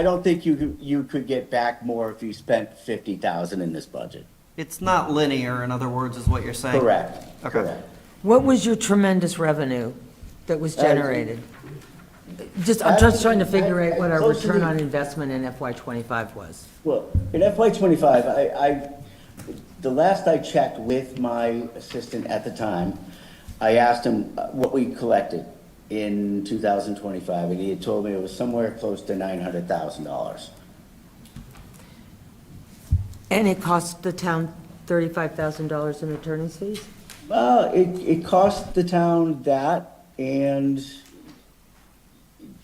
don't think you could get back more if you spent 50,000 in this budget. It's not linear, in other words, is what you're saying? Correct, Okay. correct. What was your tremendous revenue that was generated? I'm just trying to figure out what our Close to return the- on investment in FY '25 was. Well, in FY '25, the last I checked with my assistant at the time, I asked him what we collected in 2025, and he had told me it was somewhere close to $900,000. And it cost the town $35,000 in attorney's fees? Well, it cost the town that, and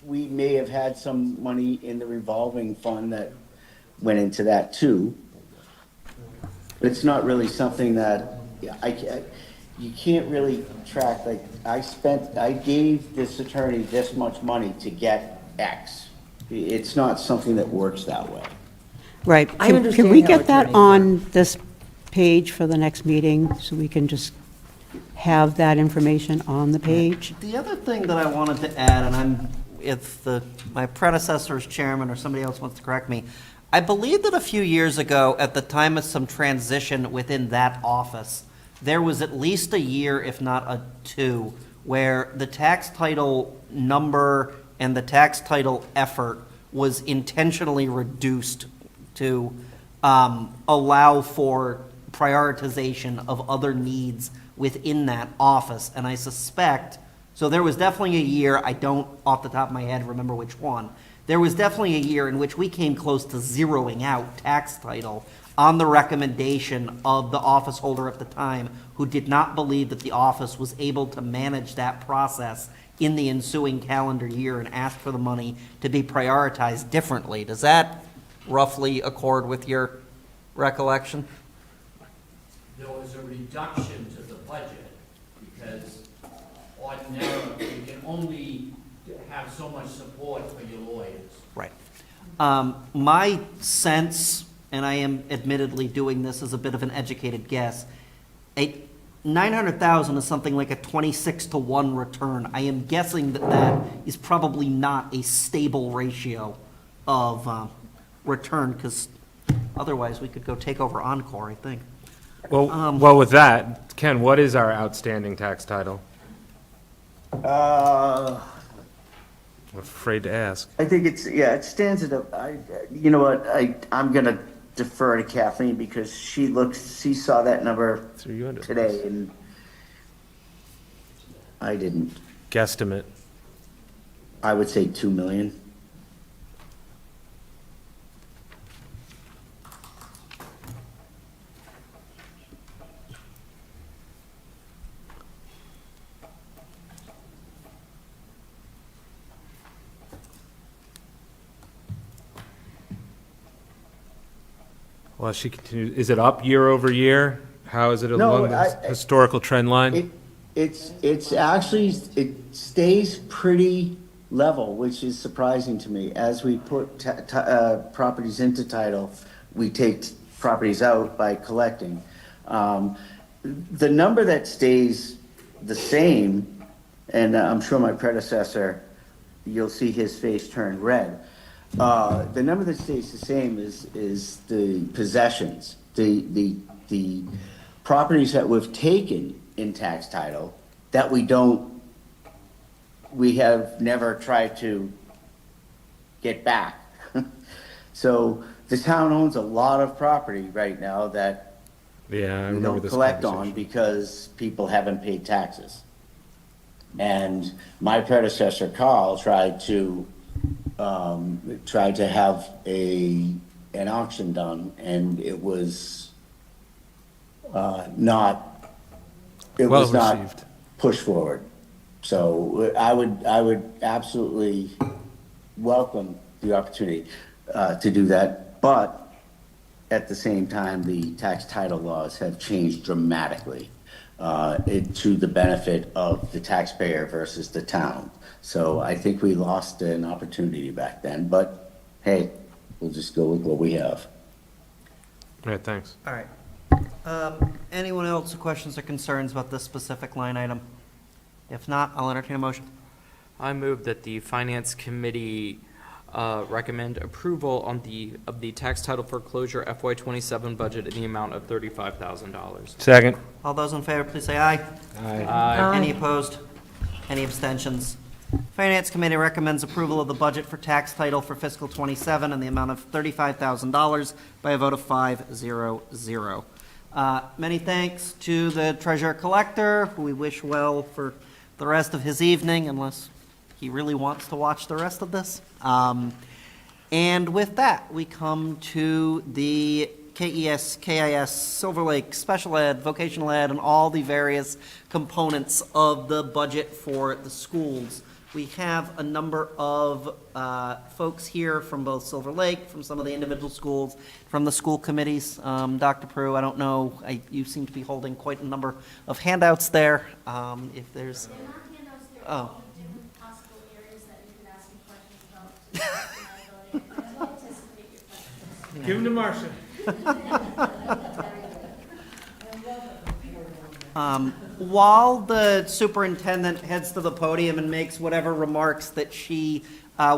we may have had some money in the revolving fund that went into that too. But it's not really something that, you can't really track, like, I gave this attorney this much money to get X. It's not something that works that way. Right. I Can understand we how get that attorneys on this page for the next meeting, so we can just have that information on the page? The other thing that I wanted to add, and if my predecessor is chairman or somebody else wants to correct me, I believe that a few years ago, at the time of some transition within that office, there was at least a year, if not a two, where the tax title number and the tax title effort was intentionally reduced to allow for prioritization of other needs within that office. And I suspect, so there was definitely a year, I don't off the top of my head remember which one, there was definitely a year in which we came close to zeroing out tax title on the recommendation of the office holder at the time, who did not believe that the office was able to manage that process in the ensuing calendar year and asked for the money to be prioritized differently. Does that roughly accord with your recollection? there was a reduction to the budget, because ordinarily, you can only have so much support for your lawyers. Right. My sense, and I am admittedly doing this as a bit of an educated guess, 900,000 is something like a 26-to-1 return. I am guessing that that is probably not a stable ratio of return, because otherwise we could go take over Encore, I think. Well, with that, Ken, what is our outstanding tax title? I'm afraid to ask. I think it's, yeah, it stands at you know what, I'm gonna defer to Kathleen because she saw that number Threw you under the today and I didn't. Guesstimate. I would say 2 million. Well, she continues, is it up year over year? How is it No, along the historical trend line? It's actually, it stays pretty level, which is surprising to me. As we put properties into title, we take properties out by collecting. The number that stays the same, and I'm sure my predecessor, you'll see his face turn red. The number that stays the same is the possessions, the properties that we've taken in tax title that we have never tried to get back. So the town owns a lot of property right now that Yeah, I we remember don't this collect on conversation. because people haven't paid taxes. And my predecessor, Carl, tried to have an auction done, and it was not Well received. pushed forward. So I would absolutely welcome the opportunity to do that, but at the same time, the tax title laws have changed dramatically to the benefit of the taxpayer versus the town. So I think we lost an opportunity back then, but hey, we'll just go with what we have. All right, thanks. All right. Anyone else with questions or concerns about this specific line item? If not, I'll entertain a motion. I move that the Finance Committee recommend approval of the tax title foreclosure FY27 budget in the amount of $35,000. Second. All those in favor, please say aye. Aye. Any opposed? Any abstentions? Finance Committee recommends approval of the budget for tax title for fiscal '27 in the amount of $35,000 by a vote of 5-0-0. Many thanks to the treasurer collector, who we wish well for the rest of his evening, unless he really wants to watch the rest of this. And with that, we come to the KES, KIS, Silver Lake, Special Ed, Vocational Ed, and all the various components of the budget for the schools. We have a number of folks here from both Silver Lake, from some of the individual schools, from the school committees. Dr. Prue, I don't know, you seem to be holding quite a number of handouts there. If there's, They're not handouts, they're Oh. all different possible areas that you could ask me questions about. To the best of my ability. I will anticipate your questions. Give him to Marcia. While the superintendent heads to the podium and makes whatever remarks that she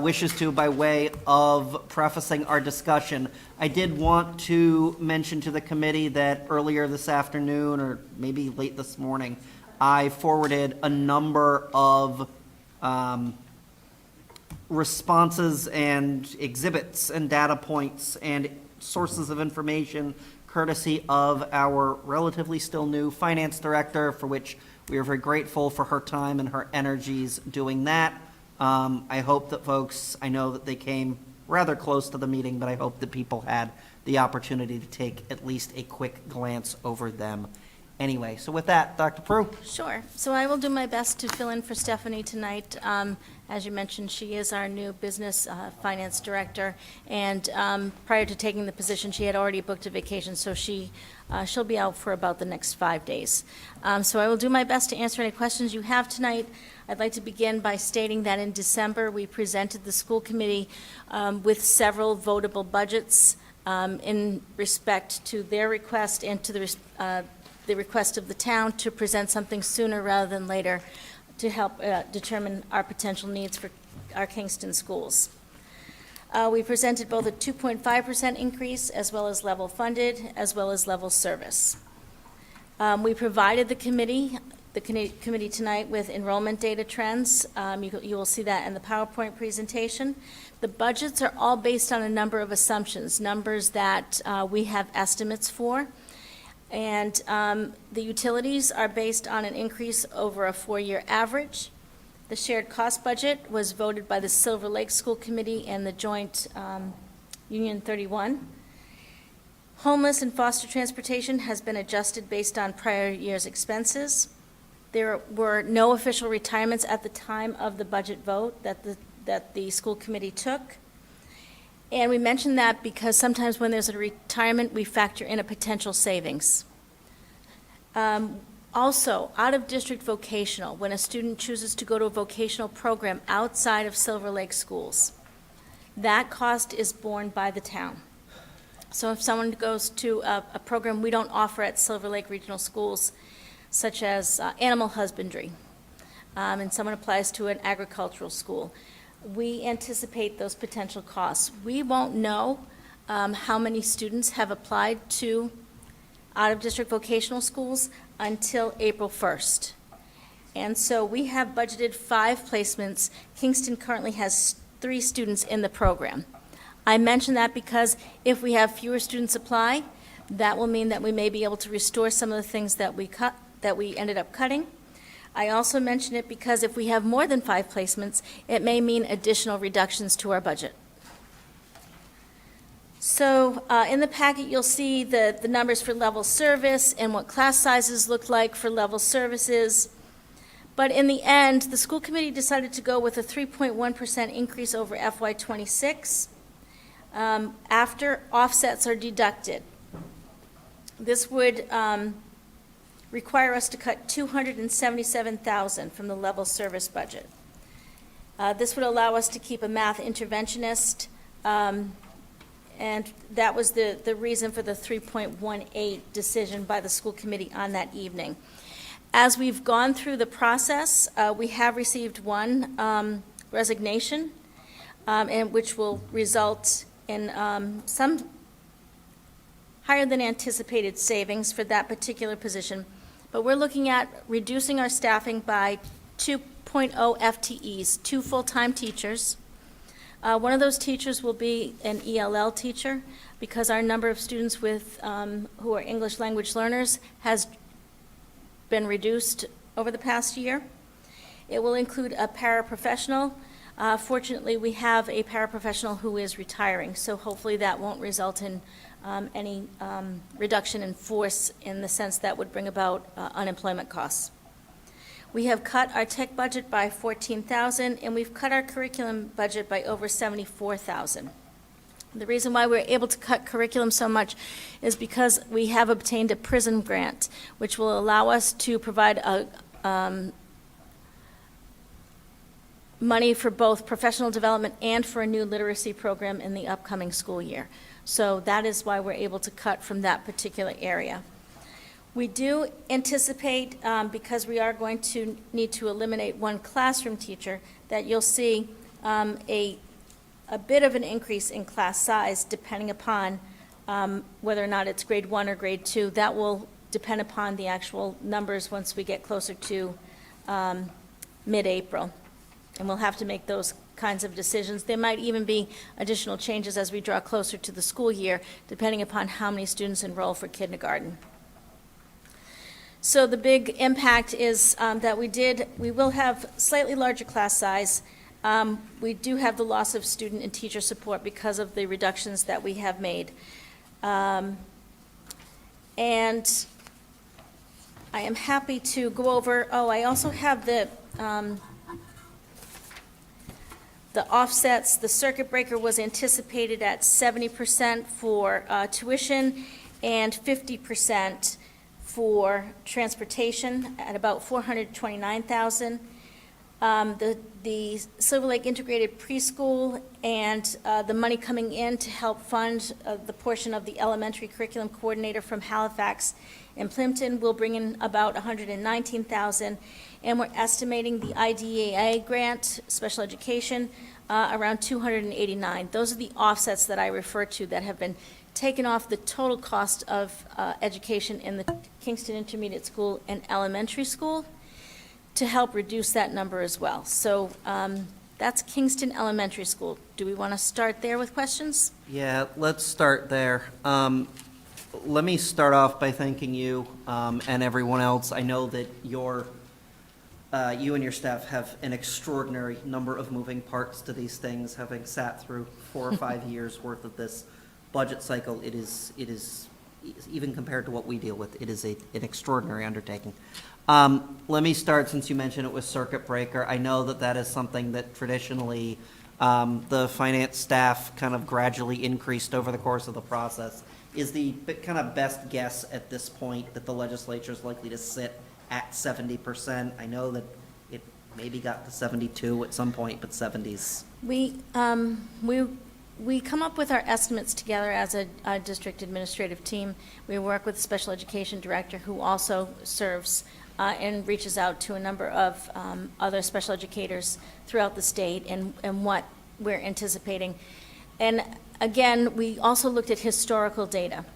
wishes to by way of prefacing our discussion, I did want to mention to the committee that earlier this afternoon, or maybe late this morning, I forwarded a number of responses and exhibits and data points and sources of information courtesy of our relatively still new finance director, for which we are very grateful for her time and her energies doing that. I hope that folks, I know that they came rather close to the meeting, but I hope that people had the opportunity to take at least a quick glance over them anyway. So with that, Dr. Prue? Sure. So I will do my best to fill in for Stephanie tonight. As you mentioned, she is our new business finance director, and prior to taking the position, she had already booked a vacation, so she'll be out for about the next 5 days. So I will do my best to answer any questions you have tonight. I'd like to begin by stating that in December, we presented the school committee with several votable budgets in respect to their request and to the request of the town to present something sooner rather than later to help determine our potential needs for our Kingston schools. We presented both a 2.5% increase as well as level funded, as well as level service. We provided the committee tonight with enrollment data trends. You will see that in the PowerPoint presentation. The budgets are all based on a number of assumptions, numbers that we have estimates for. And the utilities are based on an increase over a 4-year average. The shared cost budget was voted by the Silver Lake School Committee and the joint Union 31. Homeless and foster transportation has been adjusted based on prior year's expenses. There were no official retirements at the time of the budget vote that the school committee took. And we mention that because sometimes when there's a retirement, we factor in a potential savings. Also, out-of-district vocational, when a student chooses to go to a vocational program outside of Silver Lake schools, that cost is borne by the town. So if someone goes to a program we don't offer at Silver Lake Regional Schools, such as animal husbandry, and someone applies to an agricultural school, we anticipate those potential costs. We won't know how many students have applied to out-of-district vocational schools until April 1st. And so we have budgeted 5 placements. Kingston currently has 3 students in the program. I mention that because if we have fewer students apply, that will mean that we may be able to restore some of the things that we ended up cutting. I also mention it because if we have more than 5 placements, it may mean additional reductions to our budget. So in the packet, you'll see the numbers for level service and what class sizes look like for level services. But in the end, the school committee decided to go with a 3.1% increase over FY26 after offsets are deducted. This would require us to cut $277,000 from the level service budget. This would allow us to keep a math interventionist, and that was the reason for the 3.18 decision by the school committee on that evening. As we've gone through the process, we have received one resignation, and which will result in some higher than anticipated savings for that particular position. But we're looking at reducing our staffing by 2.0 FTEs, 2 full-time teachers. One of those teachers will be an ELL teacher because our number of students with who are English language learners has been reduced over the past year. It will include a paraprofessional. Fortunately, we have a paraprofessional who is retiring, so hopefully that won't result in any reduction in force in the sense that would bring about unemployment costs. We have cut our tech budget by $14,000, and we've cut our curriculum budget by over $74,000. The reason why we're able to cut curriculum so much is because we have obtained a PRISM grant, which will allow us to provide money for both professional development and for a new literacy program in the upcoming school year. So that is why we're able to cut from that particular area. We do anticipate, because we are going to need to eliminate one classroom teacher, that you'll see a bit of an increase in class size depending upon whether or not it's grade 1 or grade 2. That will depend upon the actual numbers once we get closer to mid-April. And we'll have to make those kinds of decisions. There might even be additional changes as we draw closer to the school year, depending upon how many students enroll for kindergarten. So the big impact is that we will have slightly larger class size. We do have the loss of student and teacher support because of the reductions that we have made. And I am happy to go over, I also have the offsets. The circuit breaker was anticipated at 70% for tuition and 50% for transportation at about $429,000. The Silver Lake Integrated Preschool and the money coming in to help fund the portion of the elementary curriculum coordinator from Halifax and Plimpton will bring in about $119,000. And we're estimating the IDEA grant, special education, around $289,000. Those are the offsets that I refer to that have been taken off the total cost of education in the Kingston Intermediate School and Elementary School to help reduce that number as well. So that's Kingston Elementary School. Do we want to start there with questions? Yeah, let's start there. Let me start off by thanking you and everyone else. I know that you and your staff have an extraordinary number of moving parts to these things, having sat through 4 or 5 years worth of this budget cycle. It is, even compared to what we deal with, it is an extraordinary undertaking. Let me start, since you mentioned it was circuit breaker. I know that that is something that traditionally the finance staff kind of gradually increased over the course of the process. Is the kind of best guess at this point that the legislature is likely to sit at 70%? I know that it maybe got to 72 at some point, but 70s. We come up with our estimates together as a district administrative team. We work with the special education director, who also serves and reaches out to a number of other special educators throughout the state and what we're anticipating. And again, we also looked at historical data.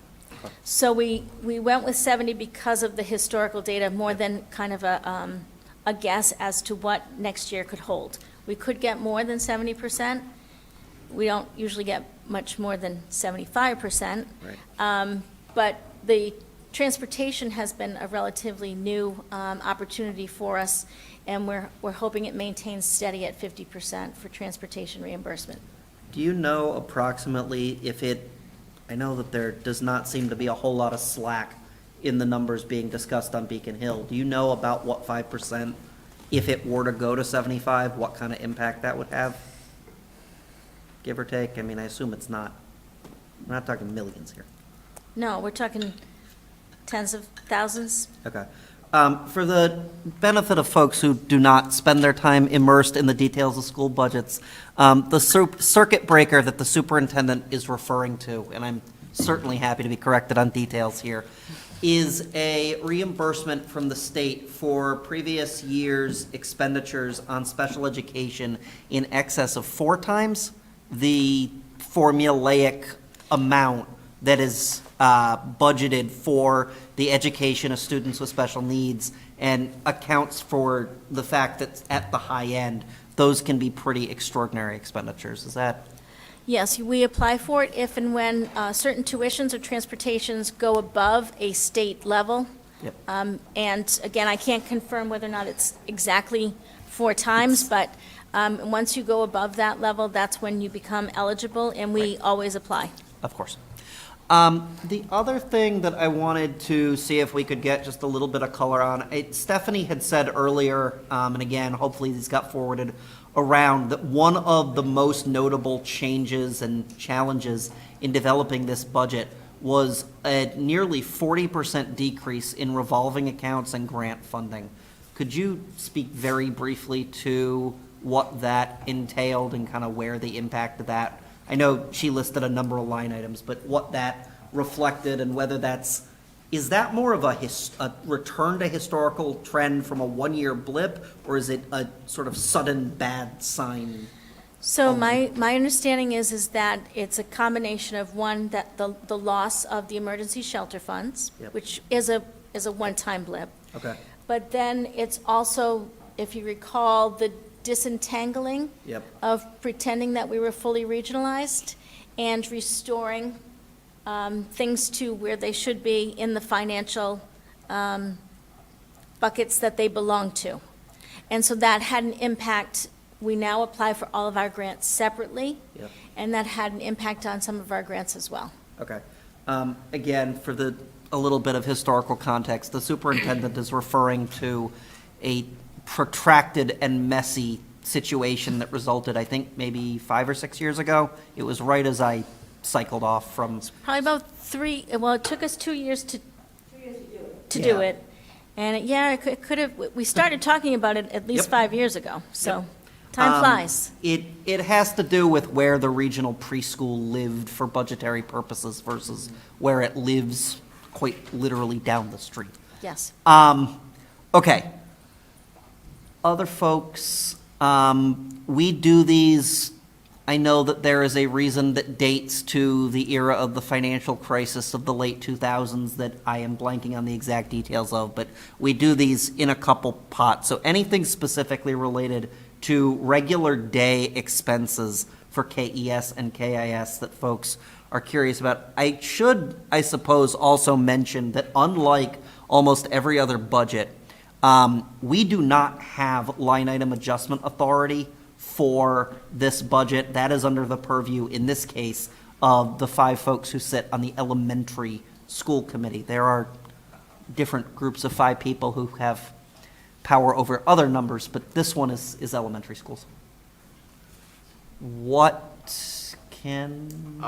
So we went with 70 because of the historical data more than kind of a guess as to what next year could hold. We could get more than 70%. We don't usually get much more than 75%. Right. But the transportation has been a relatively new opportunity for us, and we're hoping it maintains steady at 50% for transportation reimbursement. Do you know approximately if I know that there does not seem to be a whole lot of slack in the numbers being discussed on Beacon Hill. Do you know about what 5%, if it were to go to 75, what kind of impact that would have? Give or take? I mean, I assume it's not, we're not talking millions here. No, we're talking tens of thousands. Okay. For the benefit of folks who do not spend their time immersed in the details of school budgets, the circuit breaker that the superintendent is referring to, and I'm certainly happy to be corrected on details here, is a reimbursement from the state for previous year's expenditures on special education in excess of 4 times the formulaic amount that is budgeted for the education of students with special needs, and accounts for the fact that at the high end, those can be pretty extraordinary expenditures. Is that? Yes, we apply for it if and when certain tuitions or transportations go above a state level. Yep. And again, I can't confirm whether or not it's exactly 4 times, but once you go above that level, that's when you become eligible, and we always apply. Of course. The other thing that I wanted to see if we could get just a little bit of color on, Stephanie had said earlier, and again, hopefully these got forwarded around, that one of the most notable changes and challenges in developing this budget was a nearly 40% decrease in revolving accounts and grant funding. Could you speak very briefly to what that entailed and kind of where the impact of that? I know she listed a number of line items, but what that reflected and whether is that more of a return to historical trend from a 1-year blip, or is it a sort of sudden bad sign? So my understanding is that it's a combination of, one, that the loss of the emergency shelter funds, Yep. which is a one-time blip. Okay. But then it's also, if you recall, the disentangling Yep. of pretending that we were fully regionalized and restoring things to where they should be in the financial buckets that they belong to. And so that had an impact. We now apply for all of our grants separately, Yep. and that had an impact on some of our grants as well. Okay. Again, for the a little bit of historical context, the superintendent is referring to a protracted and messy situation that resulted, I think, maybe 5 or 6 years ago. It was right as I cycled off from, Probably about 3, well, it took us 2 years to do Yeah. it. And it could have, we started talking about it at least Yep. 5 years ago, so time Um, flies. It has to do with where the regional preschool lived for budgetary purposes versus where it lives quite literally down the street. Yes. Okay. Other folks, we do these, I know that there is a reason that dates to the era of the financial crisis of the late 2000s that I am blanking on the exact details of, but we do these in a couple pots. So anything specifically related to regular day expenses for KES and KIS that folks are curious about. I should, I suppose, also mention that unlike almost every other budget, we do not have line item adjustment authority for this budget. That is under the purview, in this case, of the 5 folks who sit on the elementary school committee. There are different groups of 5 people who have power over other numbers, but this one is elementary schools. What can,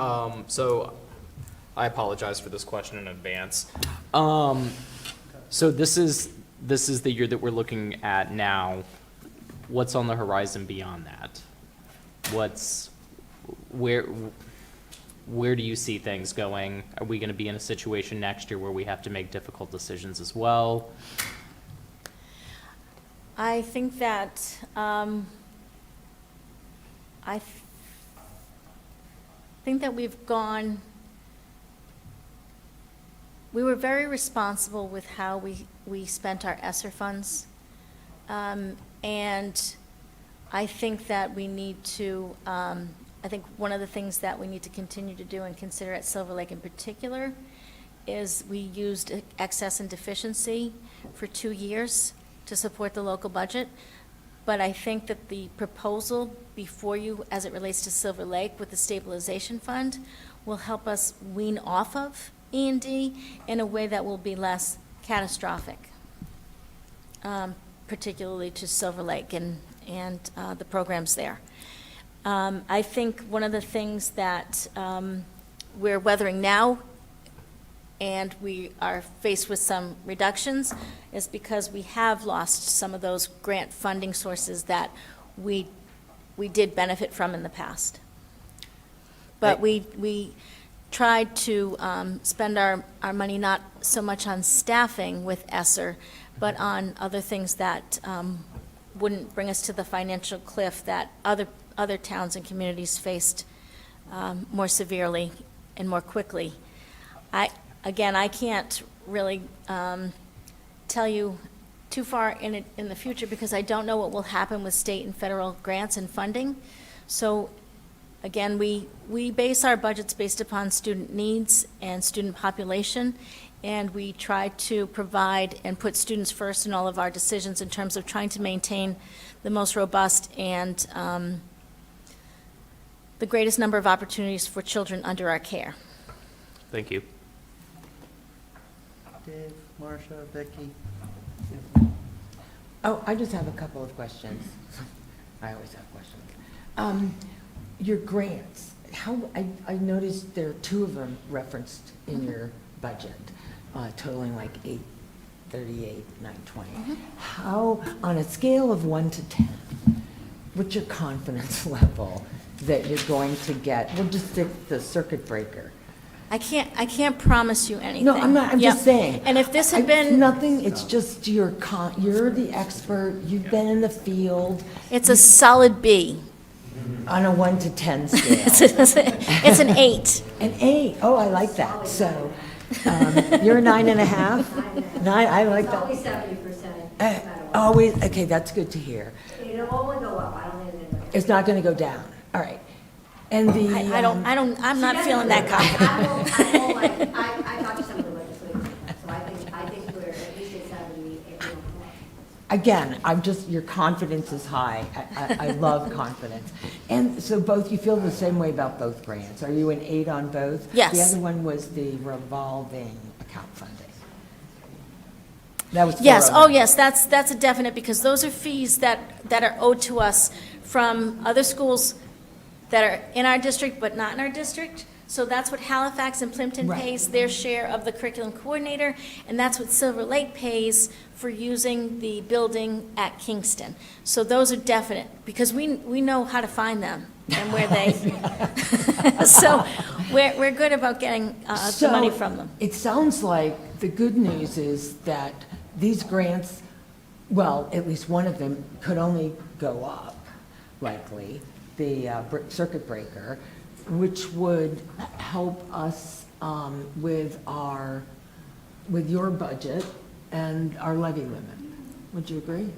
So I apologize for this question in advance. So this is the year that we're looking at now. What's on the horizon beyond that? Where do you see things going? Are we going to be in a situation next year where we have to make difficult decisions as well? I think that, think that we were very responsible with how we spent our ESSER funds. And I think that we need to, I think one of the things that we need to continue to do and consider at Silver Lake in particular is we used excess and deficiency for 2 years to support the local budget. But I think that the proposal before you, as it relates to Silver Lake with the stabilization fund, will help us wean off of E&D in a way that will be less catastrophic, particularly to Silver Lake and the programs there. I think one of the things that we're weathering now, and we are faced with some reductions, is because we have lost some of those grant funding sources that we did benefit from in the past. But we tried to spend our money not so much on staffing with ESSER, but on other things that wouldn't bring us to the financial cliff that other towns and communities faced more severely and more quickly. Again, I can't really tell you too far in the future because I don't know what will happen with state and federal grants and funding. So again, we base our budgets based upon student needs and student population, and we try to provide and put students first in all of our decisions in terms of trying to maintain the most robust and the greatest number of opportunities for children under our care. Thank you. Dave, Marcia, Vicki? Oh, I just have a couple of questions. I always have questions. Your grants, I noticed there are 2 of them referenced in your budget, totaling like 838, 920. How, on a scale of 1 to 10, what's your confidence level that you're going to get? We'll just stick the circuit breaker. I can't promise you anything. No, I'm not, I'm just Yep. saying. And if this had It's been, nothing, it's just you're the expert, you've been in the field, it's a solid B. on a 1 to 10 scale. It's an 8. An 8, oh, I like that, so, you're a 9.5? 9, I like that. Always 70%. Always, okay, that's good to hear. It'll only go up, I don't think it'll. It's not gonna go down, all right. And the. I'm not feeling that confident. I talked to some of the legislators, so I think we're at least at 70, if not more. Again, your confidence is high. I love confidence. And so both, you feel the same way about both grants. Are you an 8 on both? Yes. The other one was the revolving account funding. That was. Yes, for oh, other- yes, that's a definite, because those are fees that are owed to us from other schools that are in our district but not in our district. So that's what Halifax and Plimpton Right. pays their share of the curriculum coordinator, and that's what Silver Lake pays for using the building at Kingston. So those are definite, because we know how to find them and where they, so we're good about getting the money So, from them. It sounds like the good news is that these grants, well, at least one of them could only go up, likely, the circuit breaker, which would help us with your budget and our levy limit. Would you agree?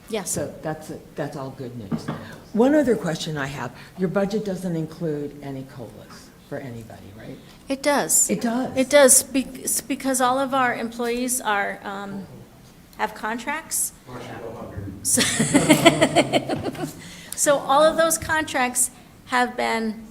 Yes. So that's all good news. One other question I have, your budget doesn't include any COLAs for anybody, right? It does. It does? It does, because all of our employees are, have contracts. So so all of those contracts have been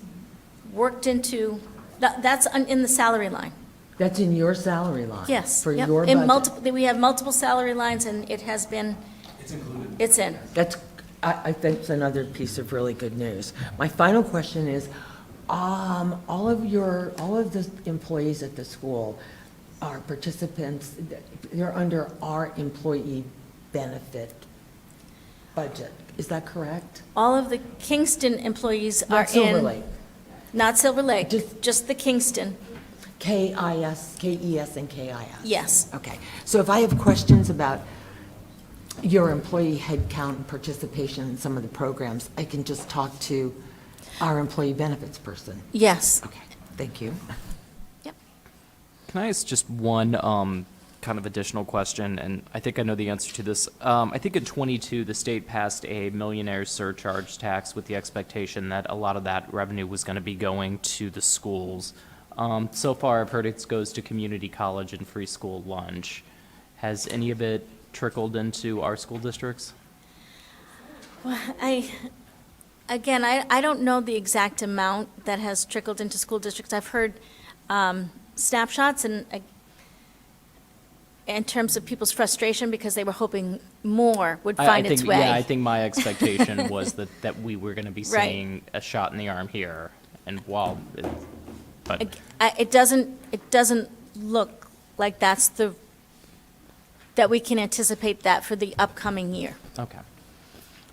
worked into, that's in the salary line. That's in your salary line? Yes. For yep. your In budget? multiple, we have multiple salary lines, and it has been. It's included. It's in. That's, I think it's another piece of really good news. My final question is, all of the employees at the school are participants, they're under our employee benefit budget. Is that correct? All of the Kingston employees are in. Not Silver Lake. Not Silver Lake, Just- just the Kingston. KIS, KES, and KIS? Yes. Okay. So if I have questions about your employee headcount and participation in some of the programs, I can just talk to our employee benefits person? Yes. Okay, thank you. Yep. Can I ask just one kind of additional question? And I think I know the answer to this. I think in '22, the state passed a millionaire surcharge tax with the expectation that a lot of that revenue was going to be going to the schools. So far, I've heard it goes to community college and free school lunch. Has any of it trickled into our school districts? Well, I don't know the exact amount that has trickled into school districts. I've heard snapshots and in terms of people's frustration because they were hoping more would find its way. Yeah, I think my expectation was that we were going to be Right. seeing a shot in the arm here. And while, but, It doesn't look like that we can anticipate that for the upcoming year. okay.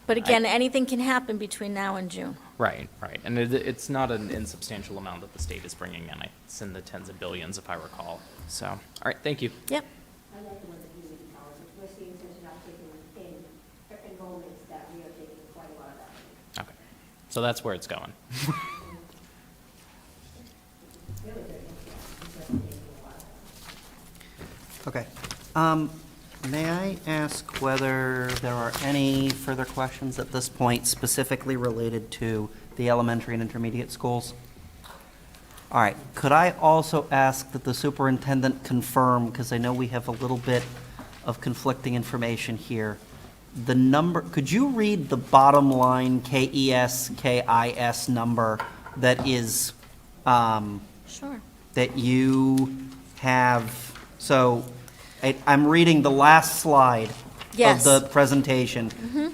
But again, anything can happen between now and June. Right, right. And it's not an insubstantial amount that the state is bringing in. It's in the tens of billions, if I recall. So, all right, thank you. Yep. I like the ones at community colleges. We're seeing such an uptick in enrollments that we are taking quite a lot of that. Okay. So that's where it's going. Really good. We're taking a lot of that. Okay. May I ask whether there are any further questions at this point specifically related to the elementary and intermediate schools? All right. Could I also ask that the superintendent confirm, because I know we have a little bit of conflicting information here, the number, could you read the bottom line KES, KIS number that is, Sure. that you have? So I'm reading the last slide Yes. of the presentation,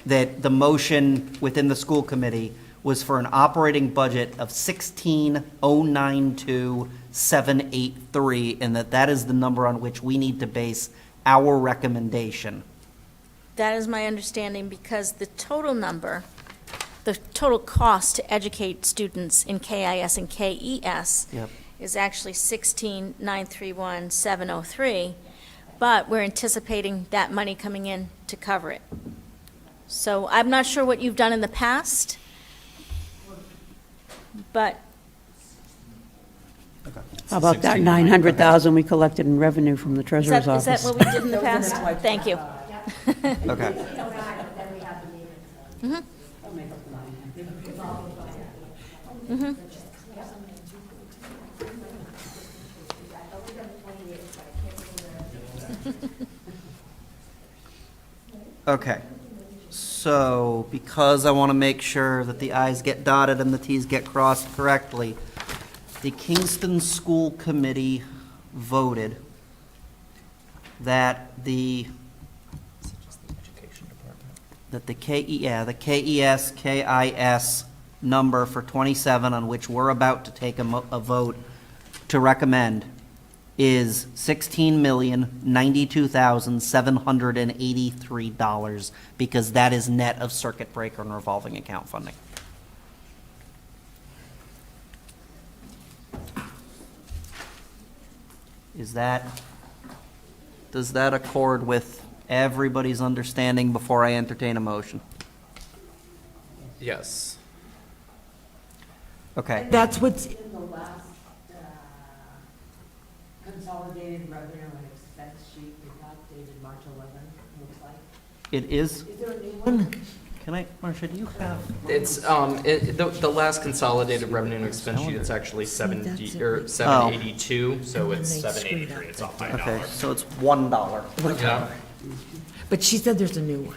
that the motion within the school committee was for an operating budget of 16,092,783, and that is the number on which we need to base our recommendation. That is my understanding because the total number, the total cost to educate students in KIS and KES Yep. is actually 16,931,703, but we're anticipating that money coming in to cover it. So I'm not sure what you've done in the past, but How about that 900,000 we collected in revenue from the is treasurer's that office? what we did in the past? Thank you. Okay. Then we have the meeting. Okay. So, because I want to make sure that the i's get dotted and the t's get crossed correctly, the Kingston School Committee voted that the the KES, KIS number for 27, on which we're about to take a vote to recommend, is $16,092,783, because that is net of circuit breaker and revolving account funding. Does that accord with everybody's understanding before I entertain a motion? Yes. Okay. That's what's in the last consolidated revenue and expense sheet we got dated March 11, looks like. It is? Is there a new one? Can I, Marcia, do you have? It's, the last consolidated revenue and expense sheet, it's actually 782, so it's 783, it's off by a Okay, dollar. so it's $1. Yeah. But she said there's a new one.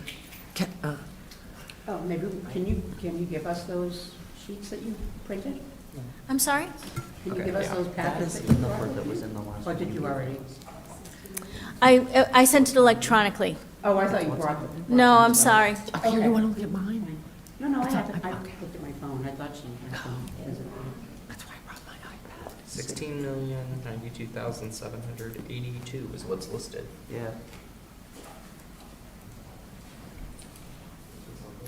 Oh, maybe, can you give us those sheets that you printed? I'm sorry? Can you give us those packets that you brought? That was in the last. Or did you already? I sent it electronically. Oh, I thought you brought them. No, I'm sorry. Oh, you want to look at mine? No, I have it, I looked at my phone, I thought she had some. That's why I brought my iPad. 16,092,782 is what's listed. Yeah.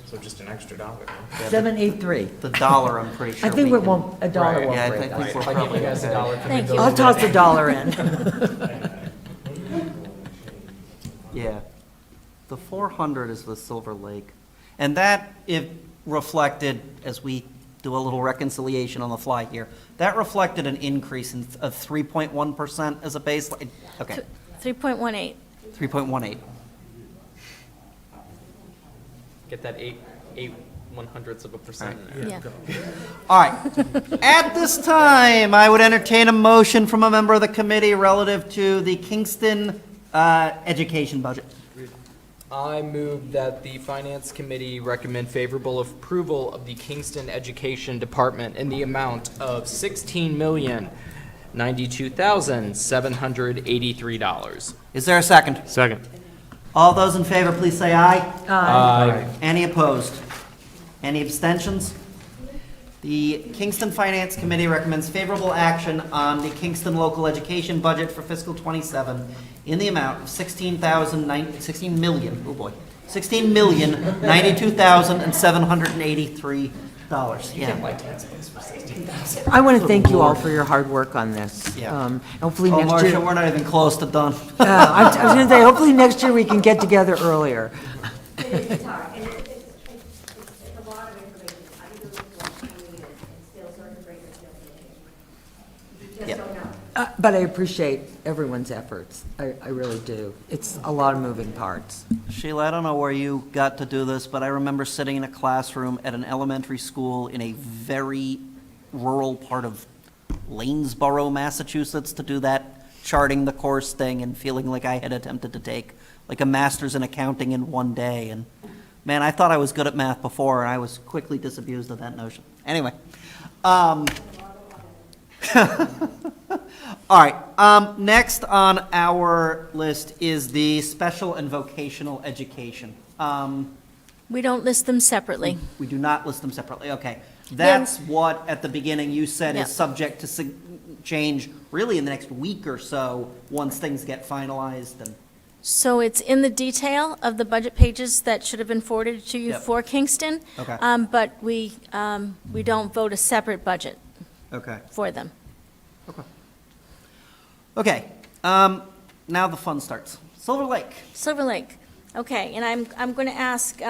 So just an extra dollar. 783. The dollar, I'm pretty sure. I think we it can- won't, a dollar Right. won't Yeah, I break think us. we're I'll give probably you guys a okay. dollar for the Thank you. bill I'll toss today. a dollar in. Yeah. The 400 is the Silver Lake. And that, if reflected, as we do a little reconciliation on the fly here, that reflected an increase of 3.1% as a baseline. Okay, 3.18. 3.18. Get that 8/100% in there. Yeah. All right. At this time, I would entertain a motion from a member of the committee relative to the Kingston education budget. I move that the Finance Committee recommend favorable approval of the Kingston Education Department in the amount of $16,092,783. Is there a second? Second. All those in favor, please say aye. Aye. Any opposed? Any abstentions? The Kingston Finance Committee recommends favorable action on the Kingston local education budget for fiscal '27 in the amount of $16,092,783. Yeah. I want to thank you all for your hard work on this. Yeah. Hopefully Oh, next Marcia, year, we're not even close to done. I was going to say, hopefully next year we can get together earlier. It's hard, and it's a lot of information. I can do this one and still circuit breaker, still communication. You just Yep. don't know. But I appreciate everyone's efforts. I really do. It's a lot of moving parts. Sheila, I don't know where you got to do this, but I remember sitting in a classroom at an elementary school in a very rural part of Lanesboro, Massachusetts, to do that charting the course thing and feeling like I had attempted to take like a master's in accounting in one day. And man, I thought I was good at math before, and I was quickly disabused of that notion. Anyway. All right, next on our list is the special and vocational education. We don't list them separately. We do not list them separately, okay. That's what, at the beginning, you said Yeah. is subject to change really in the next week or so, once things get finalized and, So it's in the detail of the budget pages that should have been forwarded to you Yep. for Kingston. Okay. But we don't vote a separate budget okay. for them. Okay, now the fun starts. Silver Lake. Silver Lake, okay, and I'm going to ask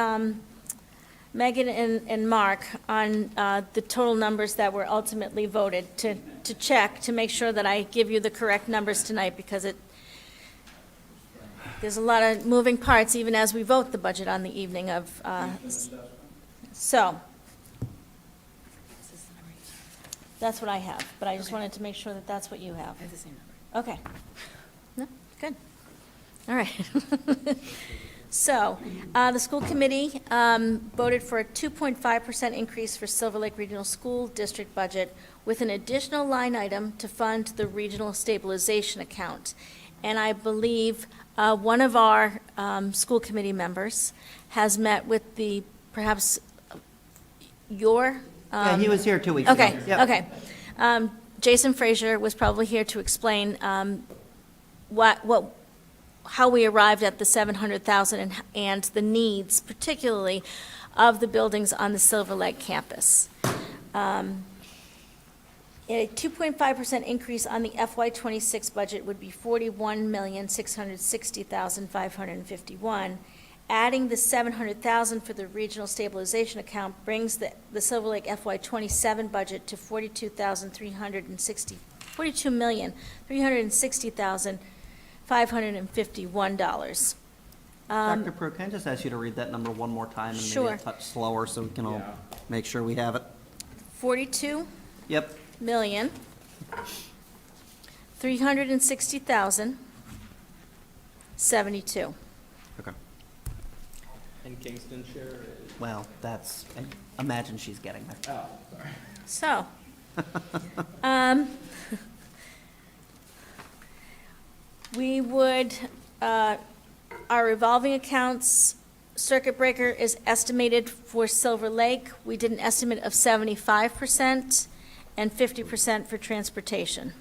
Megan and Mark on the total numbers that were ultimately voted to check, to make sure that I give you the correct numbers tonight, because there's a lot of moving parts even as we vote the budget on the evening of, so. That's what I have, but I just wanted to make sure that that's what you have. I have the same number. Okay. No, good. All right. So, the school committee voted for a 2.5% increase for Silver Lake Regional School District budget with an additional line item to fund the regional stabilization account. And I believe one of our school committee members has met with perhaps your. Yeah, he was here 2 weeks ago. Okay, Yep. okay. Jason Frazier was probably here to explain how we arrived at the 700,000 and the needs, particularly of the buildings on the Silver Lake campus. A 2.5% increase on the FY26 budget would be $41,660,551. Adding the 700,000 for the regional stabilization account brings the Silver Lake FY27 budget to $42,360,551. Dr. Pruitt, can I just ask you to read that number one more time and maybe Sure. a touch slower so we can all make sure we have it? 42 Yep. million, 360,072. Okay. And Kingston share is? Well, that's, imagine she's getting there. Oh, sorry. So, we would, our revolving accounts circuit breaker is estimated for Silver Lake. We did an estimate of 75% and 50% for transportation.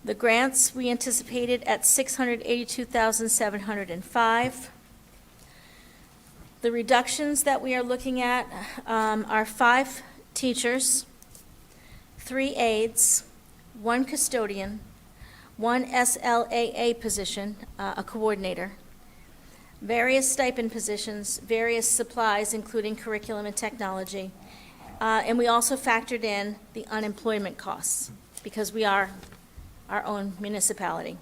The grants, we anticipated at 682,705. The reductions that we are looking at are 5 teachers, 3 aides, 1 custodian, 1 SLAA position, a coordinator, various stipend positions, various supplies, including curriculum and technology, and we also factored in the unemployment costs, because we are our own municipality.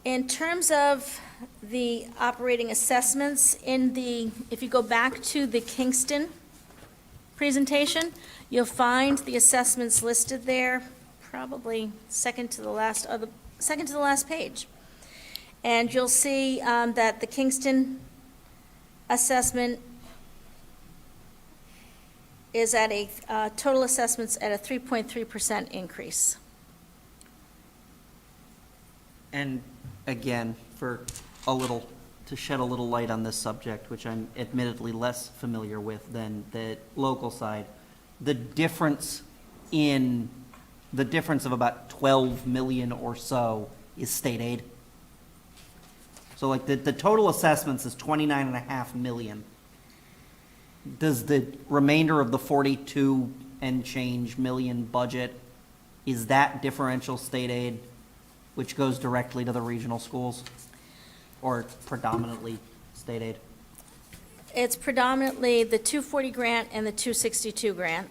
In terms of the operating assessments, if you go back to the Kingston presentation, you'll find the assessments listed there, probably second to the last page. And you'll see that the Kingston assessment is at total assessments at a 3.3% increase. And again, to shed a little light on this subject, which I'm admittedly less familiar with than the local side, the difference of about 12 million or so is state aid. So like the total assessments is 29.5 million. Does the remainder of the 42 and change million budget, is that differential state aid, which goes directly to the regional schools, or predominantly state aid? It's predominantly the 240 grant and the 262 grant.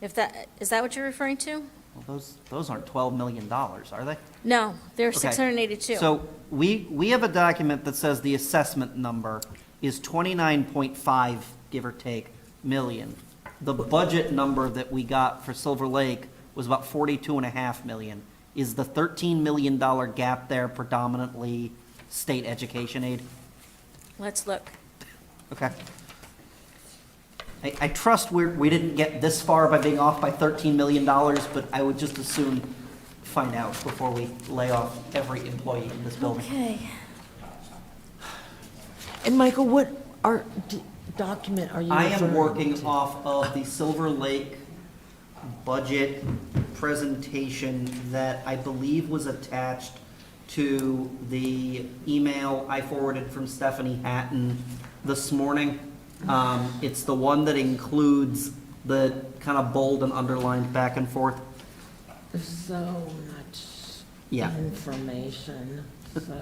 Is that what you're referring to? Well, those aren't $12 million, are they? No, they're Okay. 682. So we have a document that says the assessment number is 29.5, give or take, million. The budget number that we got for Silver Lake was about 42.5 million. Is the $13 million gap there predominantly state education aid? Let's look. Okay. I trust we didn't get this far by being off by $13 million, but I would just as soon find out before we lay off every employee in this building. Okay. And Michael, what document are you I referring am working to? off of the Silver Lake budget presentation that I believe was attached to the email I forwarded from Stephanie Hatton this morning. It's the one that includes the kind of bold and underlined back and forth. There's so much Yeah. information, so hard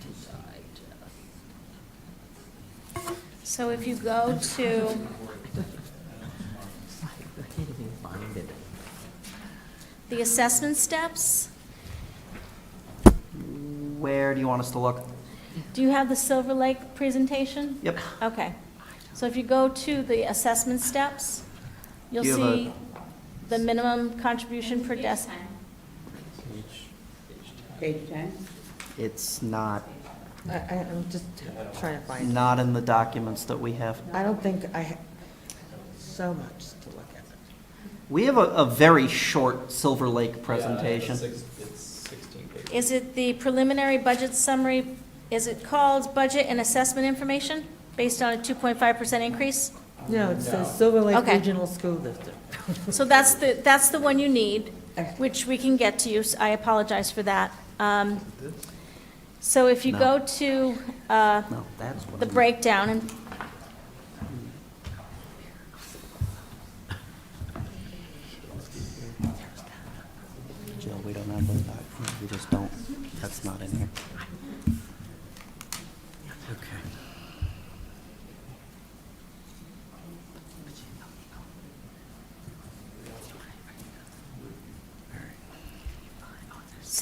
to digest. So if you go to, I can't even find it. the assessment steps, Where do you want us to look? do you have the Silver Lake presentation? Yep. Okay. So if you go to the assessment steps, you'll Do you have see the minimum contribution per desk. Page 10? It's not I'm just trying to find it. not in the documents that we have. I don't think so much to look at. We have a very short Silver Lake presentation. It's 16 pages. Is it the preliminary budget summary? Is it called Budget and Assessment Information based on a 2.5% increase? No, it says Silver Lake Okay. Regional School District. So that's the one you need, which we can get to you. So I apologize for that. So if you go to No, that's what the breakdown, and Jill, we don't have those. We just don't. That's not in here. Okay.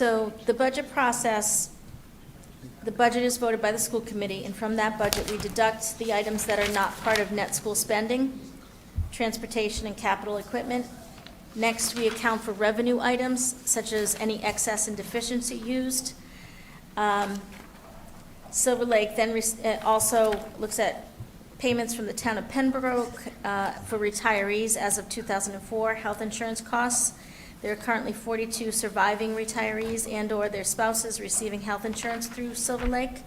so the budget process, the budget is voted by the school committee, and from that budget, we deduct the items that are not part of net school spending, transportation and capital equipment. Next, we account for revenue items, such as any excess and deficiency used. Silver Lake then also looks at payments from the town of Pembroke for retirees as of 2004, health insurance costs. There are currently 42 surviving retirees and/or their spouses receiving health insurance through Silver Lake,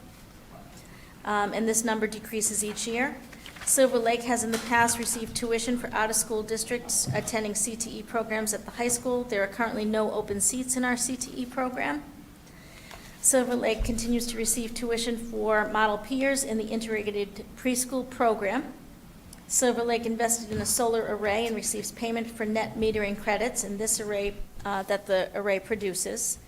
and this number decreases each year. Silver Lake has in the past received tuition for out-of-school districts attending CTE programs at the high school. There are currently no open seats in our CTE program. Silver Lake continues to receive tuition for model peers in the integrated preschool program. Silver Lake invested in a solar array and receives payment for net metering credits in this array that the array produces.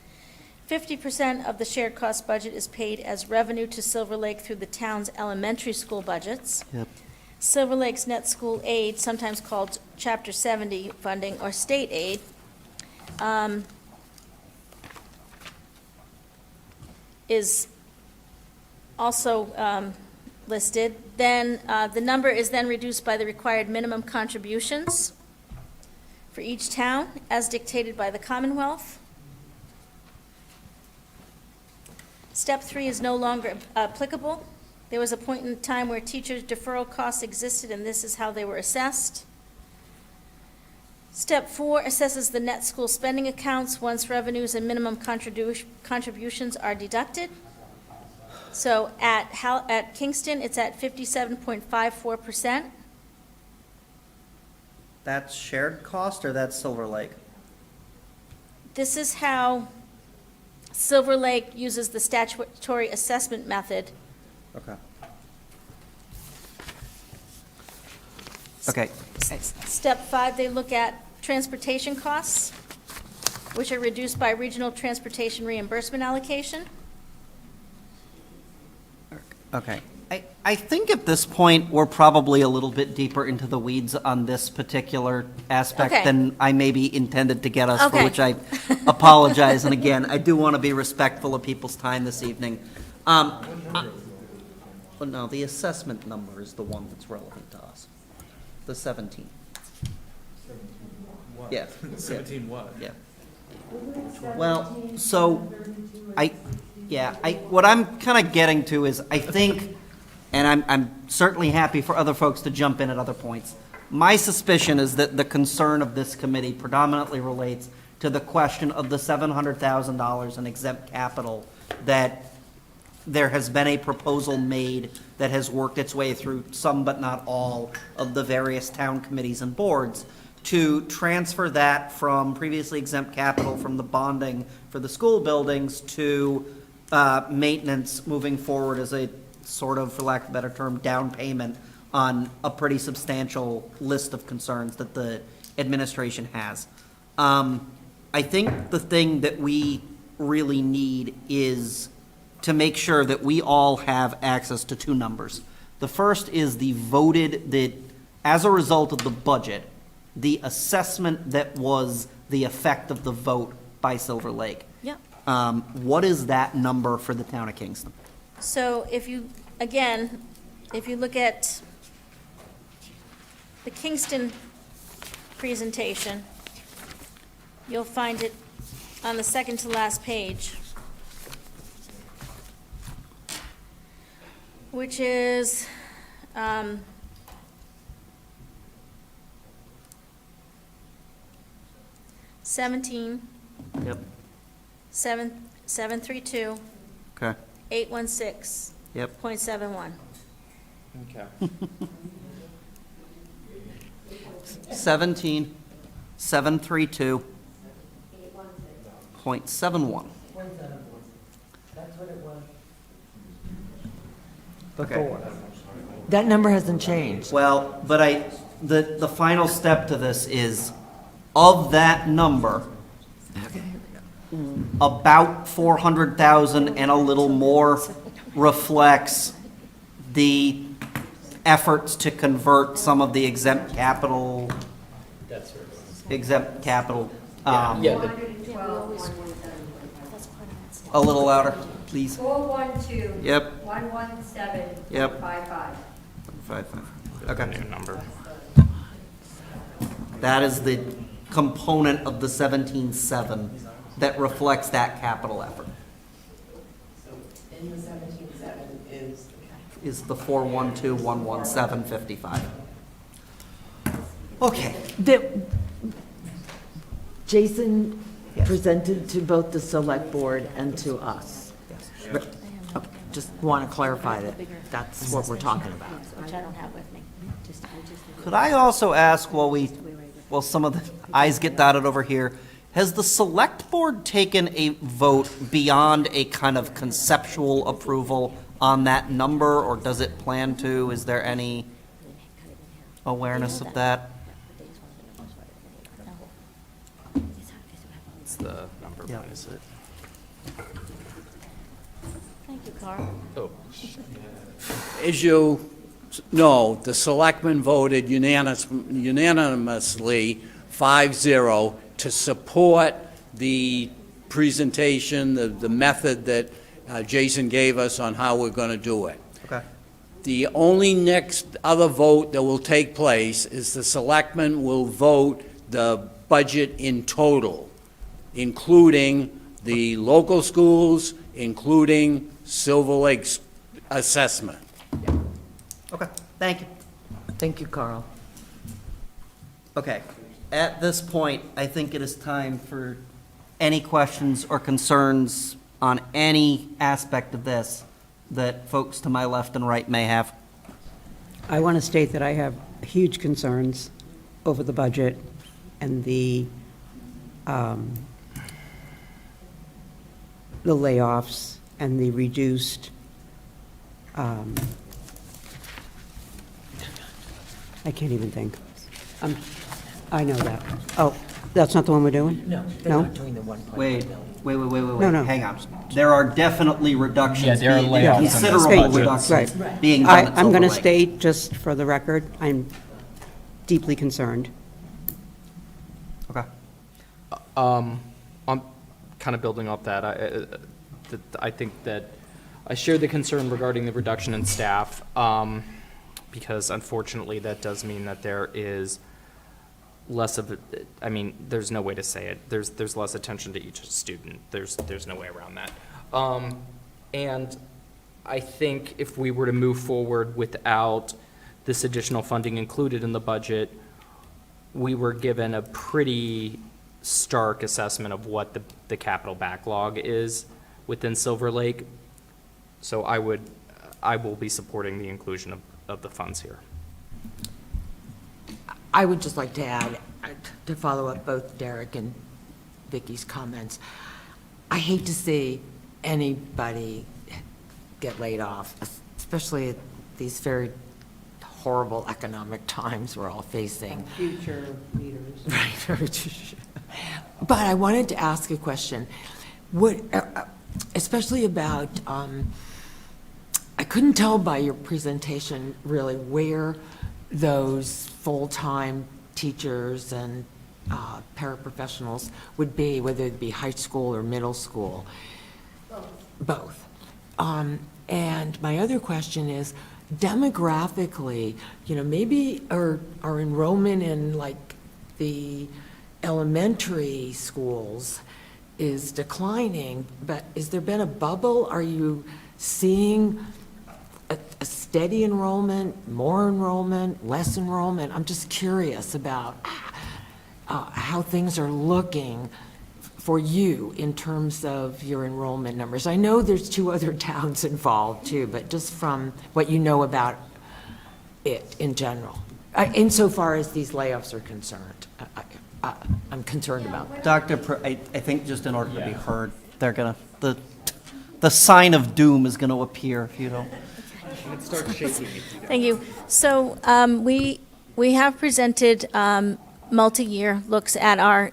50% of the shared cost budget is paid as revenue to Silver Lake through the town's elementary school budgets. Yep. Silver Lake's net school aid, sometimes called Chapter 70 funding or state aid, is also listed. Then the number is then reduced by the required minimum contributions for each town as dictated by the Commonwealth. Step 3 is no longer applicable. There was a point in time where teachers' deferral costs existed, and this is how they were assessed. Step 4 assesses the net school spending accounts once revenues and minimum contributions are deducted. So at Kingston, it's at 57.54%. That's shared cost or that's Silver Lake? This is how Silver Lake uses the statutory assessment method. Okay. Okay. Step 5, they look at transportation costs, which are reduced by regional transportation reimbursement allocation. Okay. I think at this point, we're probably a little bit deeper into the weeds on this particular aspect Okay. than I maybe intended to get us, for Okay. which I apologize. And again, I do want to be respectful of people's time this evening. Well, no, the assessment number is the one that's relevant to us. The 17. Yeah. 17 what? Yeah. Well, so, what I'm kind of getting to is, I think, and I'm certainly happy for other folks to jump in at other points. My suspicion is that the concern of this committee predominantly relates to the question of the $700,000 in exempt capital that there has been a proposal made that has worked its way through some but not all of the various town committees and boards to transfer that from previously exempt capital from the bonding for the school buildings to maintenance moving forward as a sort of, for lack of a better term, down payment on a pretty substantial list of concerns that the administration has. I think the thing that we really need is to make sure that we all have access to two numbers. The first is the voted, that as a result of the budget, the assessment that was the effect of the vote by Silver Lake. Yep. What is that number for the town of Kingston? So if you look at the Kingston presentation, you'll find it on the second to last page, which is, 17, Yep. 732, Okay. 816, Yep. .71. Okay. 17, 732, .71. That's what it was. Okay. That number hasn't changed. Well, but the final step to this is, of that number, about 400,000 and a little more reflects the efforts to convert some of the exempt capital. Exempt capital, a little louder, please. 412. Yep. 117. Yep. 55. 5. Okay. New number. That is the component of the 17.7 that reflects that capital effort. So in the 17.7 is. Is the 412,117.55. Okay. Jason presented to both the select board and to us. Just want to clarify that that's what we're talking about. Which I don't have with me. Could I also ask while some of the I's get dotted over here, has the select board taken a vote beyond a kind of conceptual approval on that number, or does it plan to? Is there any awareness of that? It's the number, Yeah. what is it? Thank you, Carl. Oh, As you know, the selectmen voted unanimously 5-0 to support the presentation, the method that Jason gave us on how we're going to do it. Okay. The only next other vote that will take place is the selectmen will vote the budget in total, including the local schools, including Silver Lake's assessment. Okay, thank you. Thank you, Carl. Okay, at this point, I think it is time for any questions or concerns on any aspect of this that folks to my left and right may have. I want to state that I have huge concerns over the budget and the layoffs and the reduced, I can't even think. I know that. Oh, that's not the one we're doing? No, they're No? not doing the 1.1 Wait, million. No, no. hang on. There are definitely reductions. Yeah, there are being- layoffs in this Considerable budget. reductions Right. being done at I'm going to Silver Lake. state, just for the record, I'm deeply concerned. Okay. I'm kind of building off that. I think that I share the concern regarding the reduction in staff, because unfortunately, that does mean that there is less of, I mean, there's no way to say it. There's less attention to each student. There's no way around that. And I think if we were to move forward without this additional funding included in the budget, we were given a pretty stark assessment of what the capital backlog is within Silver Lake. So I will be supporting the inclusion of the funds here. I would just like to add, to follow up both Derek and Vicky's comments, I hate to see anybody get laid off, especially at these very horrible economic times we're all facing. Future leaders. Right. But I wanted to ask a question. What, especially about, I couldn't tell by your presentation really where those full-time teachers and paraprofessionals would be, whether it be high school or middle school. Both. And my other question is, demographically, maybe our enrollment in like the elementary schools is declining, but has there been a bubble? Are you seeing a steady enrollment, more enrollment, less enrollment? I'm just curious about, how things are looking for you in terms of your enrollment numbers. I know there's 2 other towns involved too, but just from what you know about it in general, insofar as these layoffs are concerned, I'm concerned about that. I think just in order to be heard, they're gonna, the sign of doom is gonna appear if you don't. Thank you. So we have presented multi-year looks at our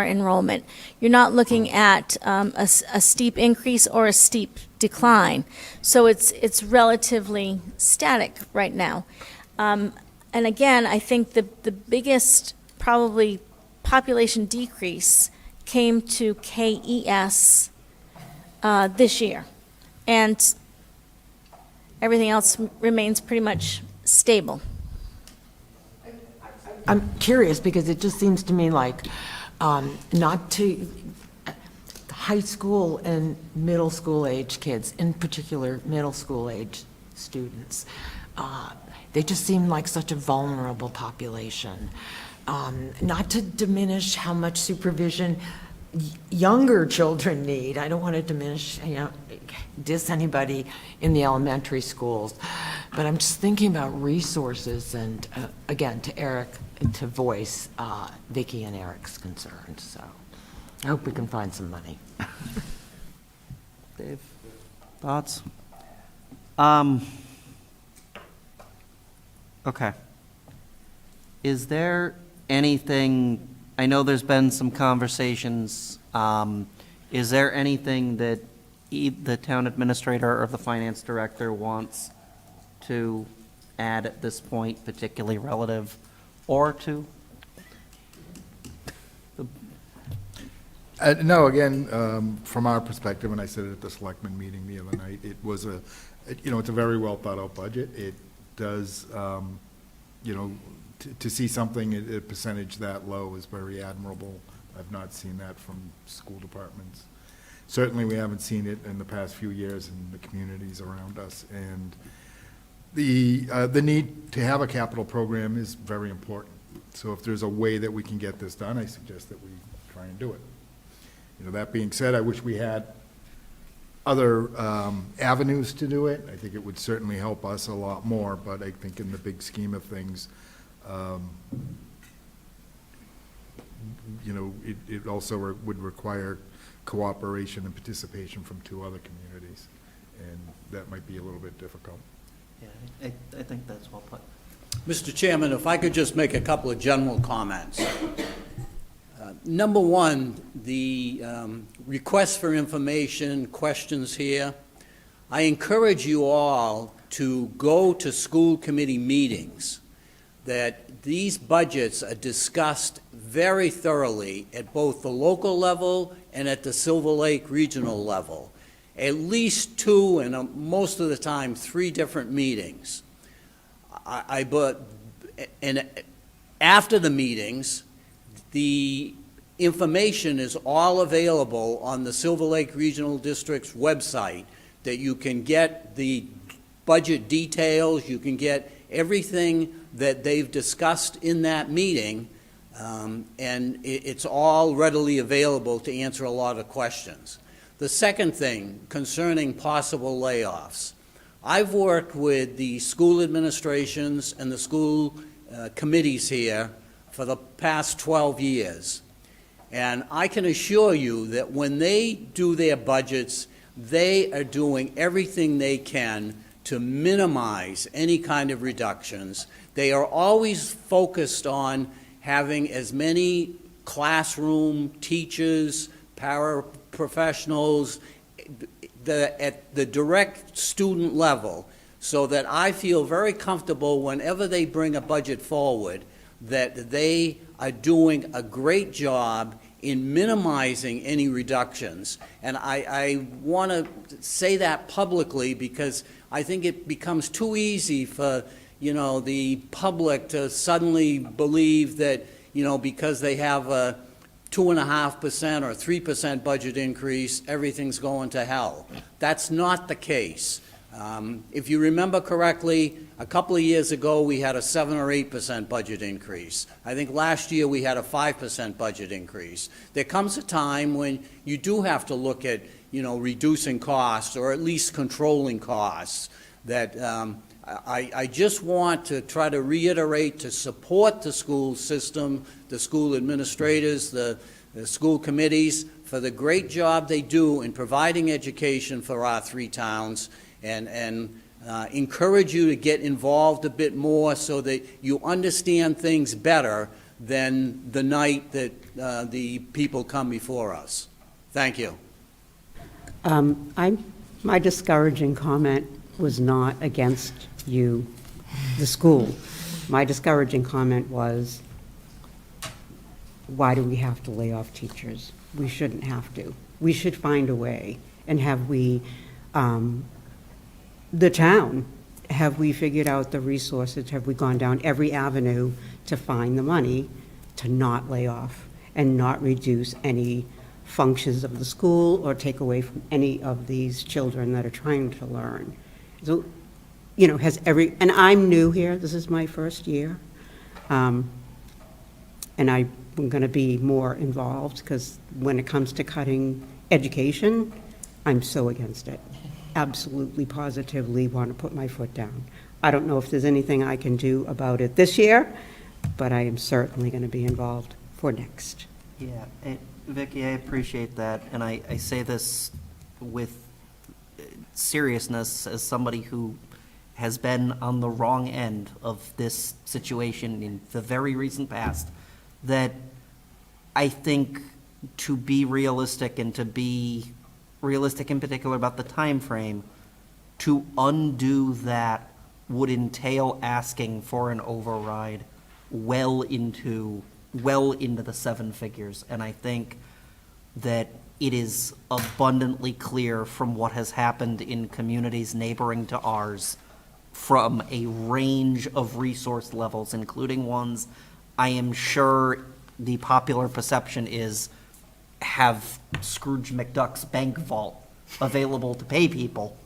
enrollment. You're not looking at a steep increase or a steep decline. So it's relatively static right now. And again, I think the biggest probably population decrease came to KES this year. And everything else remains pretty much stable. I'm curious because it just seems to me like not to high school and middle school age kids, in particular middle school age students, they just seem like such a vulnerable population. Not to diminish how much supervision younger children need. I don't want to diminish, diss anybody in the elementary schools, but I'm just thinking about resources and, again, to Eric, to voice Vicki and Eric's concerns. So I hope we can find some money. Dave, thoughts? Okay. Is there anything, I know there's been some conversations, is there anything that the town administrator or the finance director wants to add at this point, particularly relative, or to? No, again, from our perspective, and I said it at the selectmen meeting the other night, it was it's a very well thought out budget. It does, to see something at a percentage that low is very admirable. I've not seen that from school departments. Certainly, we haven't seen it in the past few years in the communities around us. And the need to have a capital program is very important. So if there's a way that we can get this done, I suggest that we try and do it. That being said, I wish we had other avenues to do it. I think it would certainly help us a lot more, but I think in the big scheme of things, it also would require cooperation and participation from 2 other communities, and that might be a little bit difficult. Yeah, I think that's well put. Mr. Chairman, if I could just make a couple of general comments. Number one, the request for information, questions here. I encourage you all to go to school committee meetings, that these budgets are discussed very thoroughly at both the local level and at the Silver Lake regional level. At least 2 and most of the time 3 different meetings. And after the meetings, the information is all available on the Silver Lake Regional District's website, that you can get the budget details, you can get everything that they've discussed in that meeting, and it's all readily available to answer a lot of questions. The second thing, concerning possible layoffs. I've worked with the school administrations and the school committees here for the past 12 years. And I can assure you that when they do their budgets, they are doing everything they can to minimize any kind of reductions. They are always focused on having as many classroom teachers, paraprofessionals, at the direct student level, so that I feel very comfortable whenever they bring a budget forward that they are doing a great job in minimizing any reductions. And I want to say that publicly, because I think it becomes too easy for, the public to suddenly believe that, because they have a 2.5% or 3% budget increase, everything's going to hell. That's not the case. If you remember correctly, a couple of years ago, we had a 7 or 8% budget increase. I think last year we had a 5% budget increase. There comes a time when you do have to look at, reducing costs or at least controlling costs. That I just want to try to reiterate to support the school system, the school administrators, the school committees for the great job they do in providing education for our 3 towns, and encourage you to get involved a bit more so that you understand things better than the night that the people come before us. Thank you. My discouraging comment was not against you, the school. My discouraging comment was, why do we have to lay off teachers? We shouldn't have to. We should find a way. And have we, the town, have we figured out the resources? Have we gone down every avenue to find the money to not lay off and not reduce any functions of the school or take away from any of these children that are trying to learn? So, and I'm new here, this is my first year, and I'm going to be more involved, because when it comes to cutting education, I'm so against it. Absolutely, positively want to put my foot down. I don't know if there's anything I can do about it this year, but I am certainly going to be involved for next. Yeah, Vicki, I appreciate that, and I say this with seriousness as somebody who has been on the wrong end of this situation in the very recent past, that I think to be realistic, and to be realistic in particular about the time frame, to undo that would entail asking for an override well into the 7 figures. And I think that it is abundantly clear from what has happened in communities neighboring to ours, from a range of resource levels, including ones I am sure the popular perception is have Scrooge McDuck's bank vault available to pay people.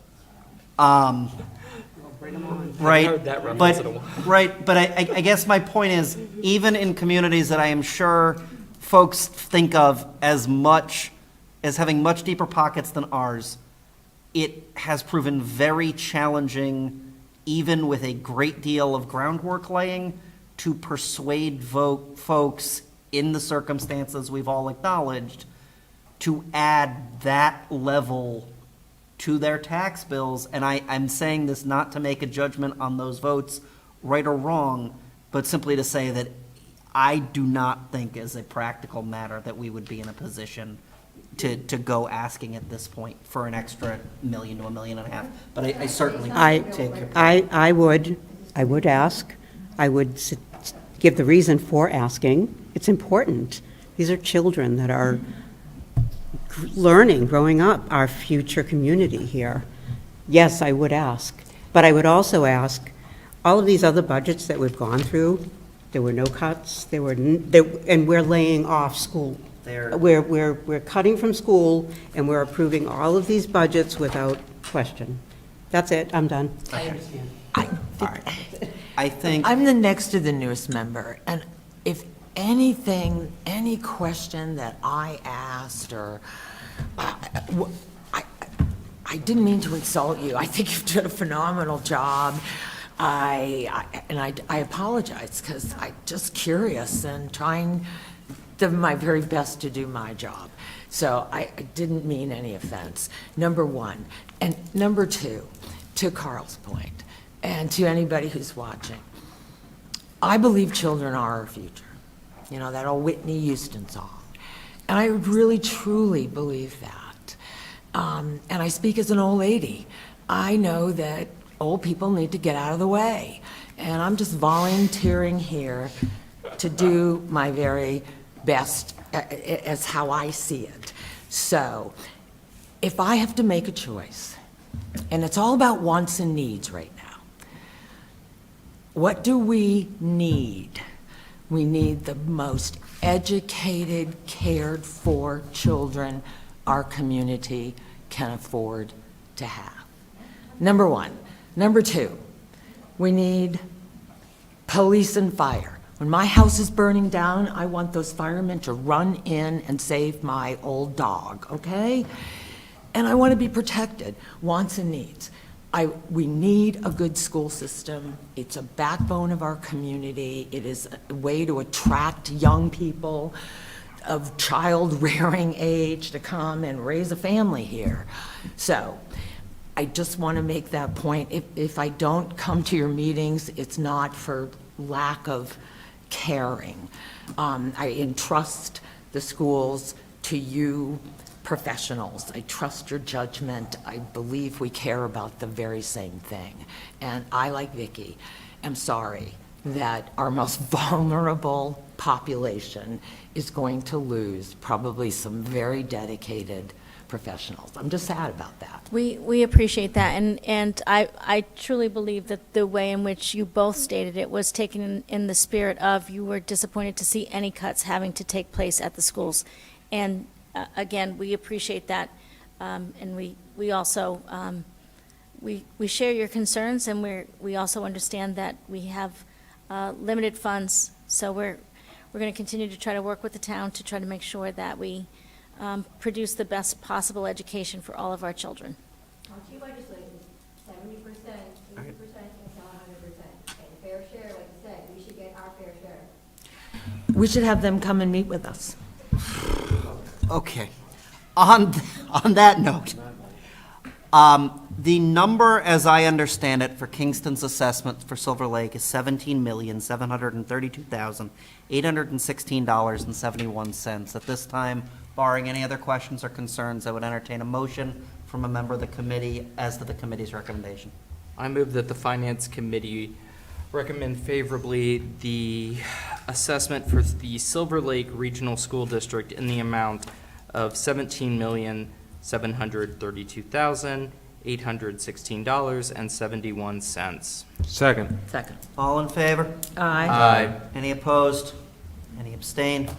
Right, heard that reference in a while. right, but I guess my point is, even in communities that I am sure folks think of as having much deeper pockets than ours, it has proven very challenging, even with a great deal of groundwork laying, to persuade folks in the circumstances we've all acknowledged to add that level to their tax bills. And I'm saying this not to make a judgment on those votes, right or wrong, but simply to say that I do not think as a practical matter that we would be in a position to go asking at this point for an extra $1 million to $1.5 million. But I certainly take your point. I would ask, I would give the reason for asking. It's important. These are children that are learning, growing up, our future community here. Yes, I would ask. But I would also ask, all of these other budgets that we've gone through, there were no cuts, and we're laying off school. We're cutting from school, and we're approving all of these budgets without question. That's it, I'm done. I understand. I think I'm the next to the newest member, and if anything, any question that I asked, or I didn't mean to insult you. I think you've done a phenomenal job. I apologize, because I'm just curious and trying my very best to do my job. So I didn't mean any offense, number one. And number two, to Carl's point, and to anybody who's watching, I believe children are our future. You know, that old Whitney Houston song. And I really, truly believe that. And I speak as an old lady. I know that old people need to get out of the way. And I'm just volunteering here to do my very best as how I see it. So if I have to make a choice, and it's all about wants and needs right now, what do we need? We need the most educated, cared for children our community can afford to have. number one. Number two, we need police and fire. When my house is burning down, I want those firemen to run in and save my old dog, okay? And I want to be protected, wants and needs. We need a good school system. It's a backbone of our community. It is a way to attract young people of child-rearing age to come and raise a family here. So I just want to make that point. If I don't come to your meetings, it's not for lack of caring. I entrust the schools to you professionals. I trust your judgment. I believe we care about the very same thing. And I, like Vicki, am sorry that our most vulnerable population is going to lose probably some very dedicated professionals. I'm just sad about that. We appreciate that, and I truly believe that the way in which you both stated it was taken in the spirit of you were disappointed to see any cuts having to take place at the schools. And again, we appreciate that, and we also, we share your concerns, and we also understand that we have limited funds, so we're going to continue to try to work with the town to try to make sure that we produce the best possible education for all of our children. Aren't you legislating 70%, 80%, and 100%? And fair share, like you said, we should get our fair share. We should have them come and meet with us. Okay. On that note, the number, as I understand it, for Kingston's assessment for Silver Lake is $17,732,816.71. At this time, barring any other questions or concerns, I would entertain a motion from a member of the committee as to the committee's recommendation. I move that the Finance Committee recommend favorably the assessment for the Silver Lake Regional School District in the amount of $17,732,816.71. Second. Second. All in favor? Aye. Any opposed? Any abstained?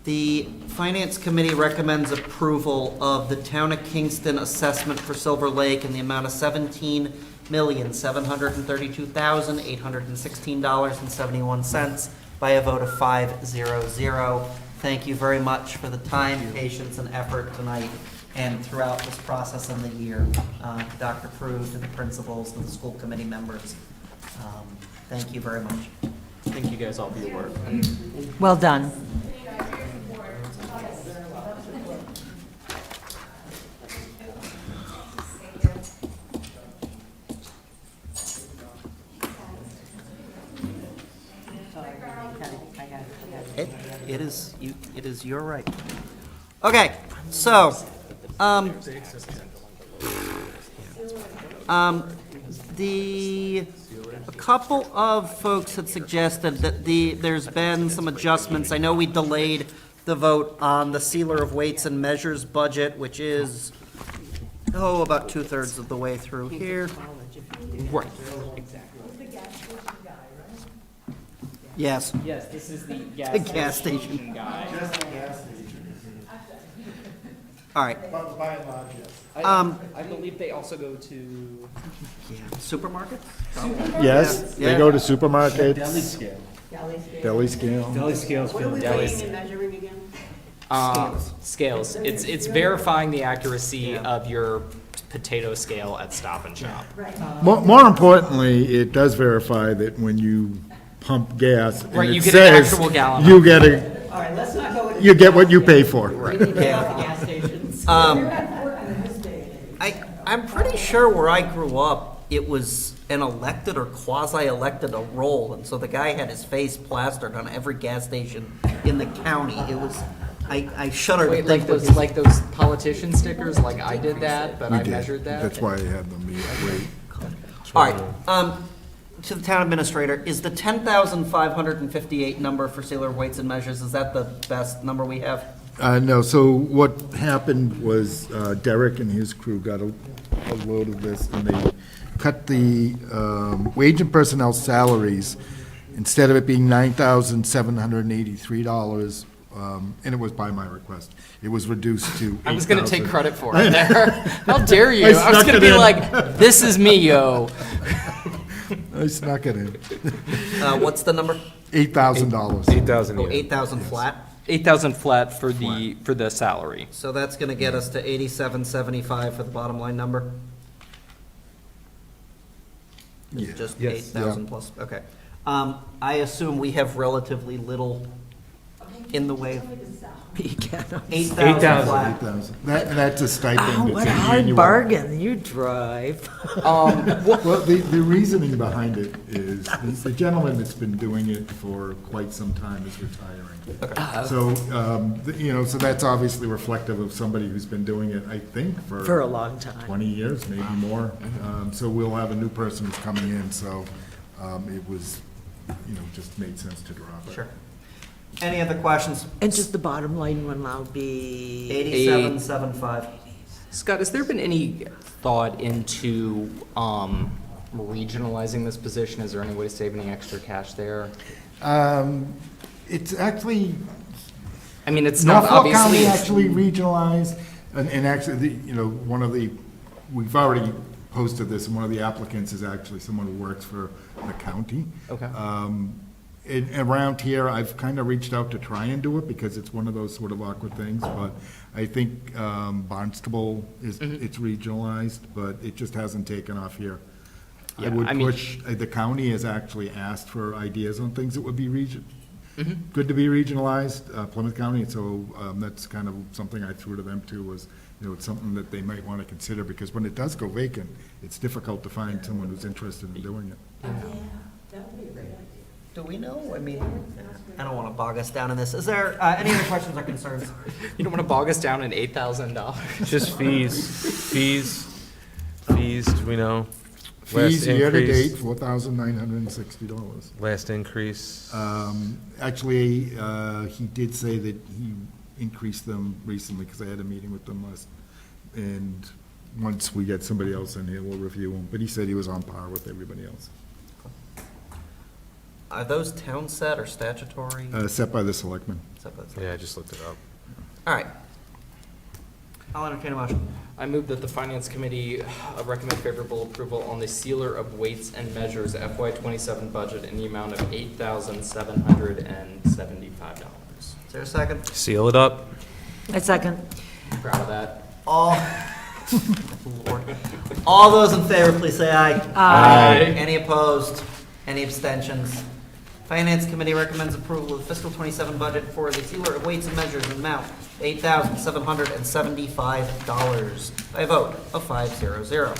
The Finance Committee recommends approval of the Town of Kingston assessment for Silver Lake in the amount of $17,732,816.71 by a vote of 5-0-0. Thank you very much for the time, patience, and effort tonight and throughout this process in the year. Dr. Prude, and the principals, and the school committee members, thank you very much. Thank you guys all for your work. Well done. It is your right. Okay, so, a couple of folks had suggested that there's been some adjustments. I know we delayed the vote on the Sealer of Weights and Measures budget, which is, about 2/3 of the way through here. Right, exactly. Yes. Yes, this is the gas station guy. All right. I believe they also go to. Supermarkets? Yes, they Yeah. go to supermarkets. Deli scale. Deli scale. Deli scales. What are we Delis. weighing and measuring again? Scales. It's verifying the accuracy of your potato scale at Stop and Shop. More importantly, it does verify that when you pump gas, and Right, you it get an says actual gallon. you get a, All right, let's not go into. you get what you pay for. We need to get off the gas stations. I'm pretty sure where I grew up, it was an elected or quasi-elected role, and so the guy had his face plastered on every gas station in the county. It was, I shudder to Wait, think like those politician stickers, like I did that, but We I did. measured that? That's why I had them wait. All right, to the town administrator, is the 10,558 number for Sealer Weights and Measures, is that the best number we have? No, so what happened was Derek and his crew got a load of this, and they cut the wage and personnel salaries. Instead of it being $9,783 and it was by my request. It was reduced to 8,000. I was gonna take credit for it there. How dare you? I was snuck gonna it be in. like, this is me, yo. I snuck it in. What's the number? $8,000. 8,000 a Oh, year. 8,000 flat? 8,000 flat for the salary. So that's gonna get us to 8775 for the bottom line number? Is Yeah. just Yes. 8,000 plus, okay. I assume we have relatively little in the way of You can't- 8,000 8,000. flat. 8,000. That's a Oh, stipend. what It's a an hard annual. bargain you drive. Well, the reasoning behind it is, the gentleman that's been doing it for quite some time is retiring. So, so that's obviously reflective of somebody who's been doing it, I think, For a long time. 20 years, maybe more. So we'll have a new person who's coming in, so it was, just made sense to drop it. Sure. Any other questions? And just the bottom line will now be, 8775. Scott, has there been any thought into regionalizing this position? Is there any way to save any extra cash there? It's actually, I mean, it's not Norfolk County obviously. actually regionalized, and actually, we've already posted this, and one of the applicants is actually someone who works for the county. Okay. Around here, I've kind of reached out to try and do it, because it's one of those sort of awkward things, but I think Barnstable it's regionalized, but it just hasn't taken off here. I Yeah, would I mean- push, the county has actually asked for ideas on things that would be good to be regionalized, Plymouth County, so that's kind of something I threw to them too, was, it's something that they might want to consider, because when it does go vacant, it's difficult to find someone who's interested in doing it. Do we know? I mean, I don't want to bog us down in this. Is there any other questions or concerns? You don't want to bog us down in $8,000. Just fees, do we know? Fees Last year to increase- date, $4,960. Last increase, Actually, he did say that he increased them recently, because I had a meeting with them and once we get somebody else in here, we'll review them, but he said he was on par with everybody else. Are those town set or statutory? Set by the selectmen. Set by the- yeah, I just looked it up. All right. I'll entertain a motion. I move that the Finance Committee recommend favorable approval on the Sealer of Weights and Measures FY27 budget in the amount of $8,775. Is there a second? Seal it up. a second. Proud of that. All, Lord. All those in favor, please say aye. Aye. Any opposed? Any abstentions? Finance Committee recommends approval of fiscal 27 budget for the Sealer of Weights and Measures in amount $8,775 by a vote of 500.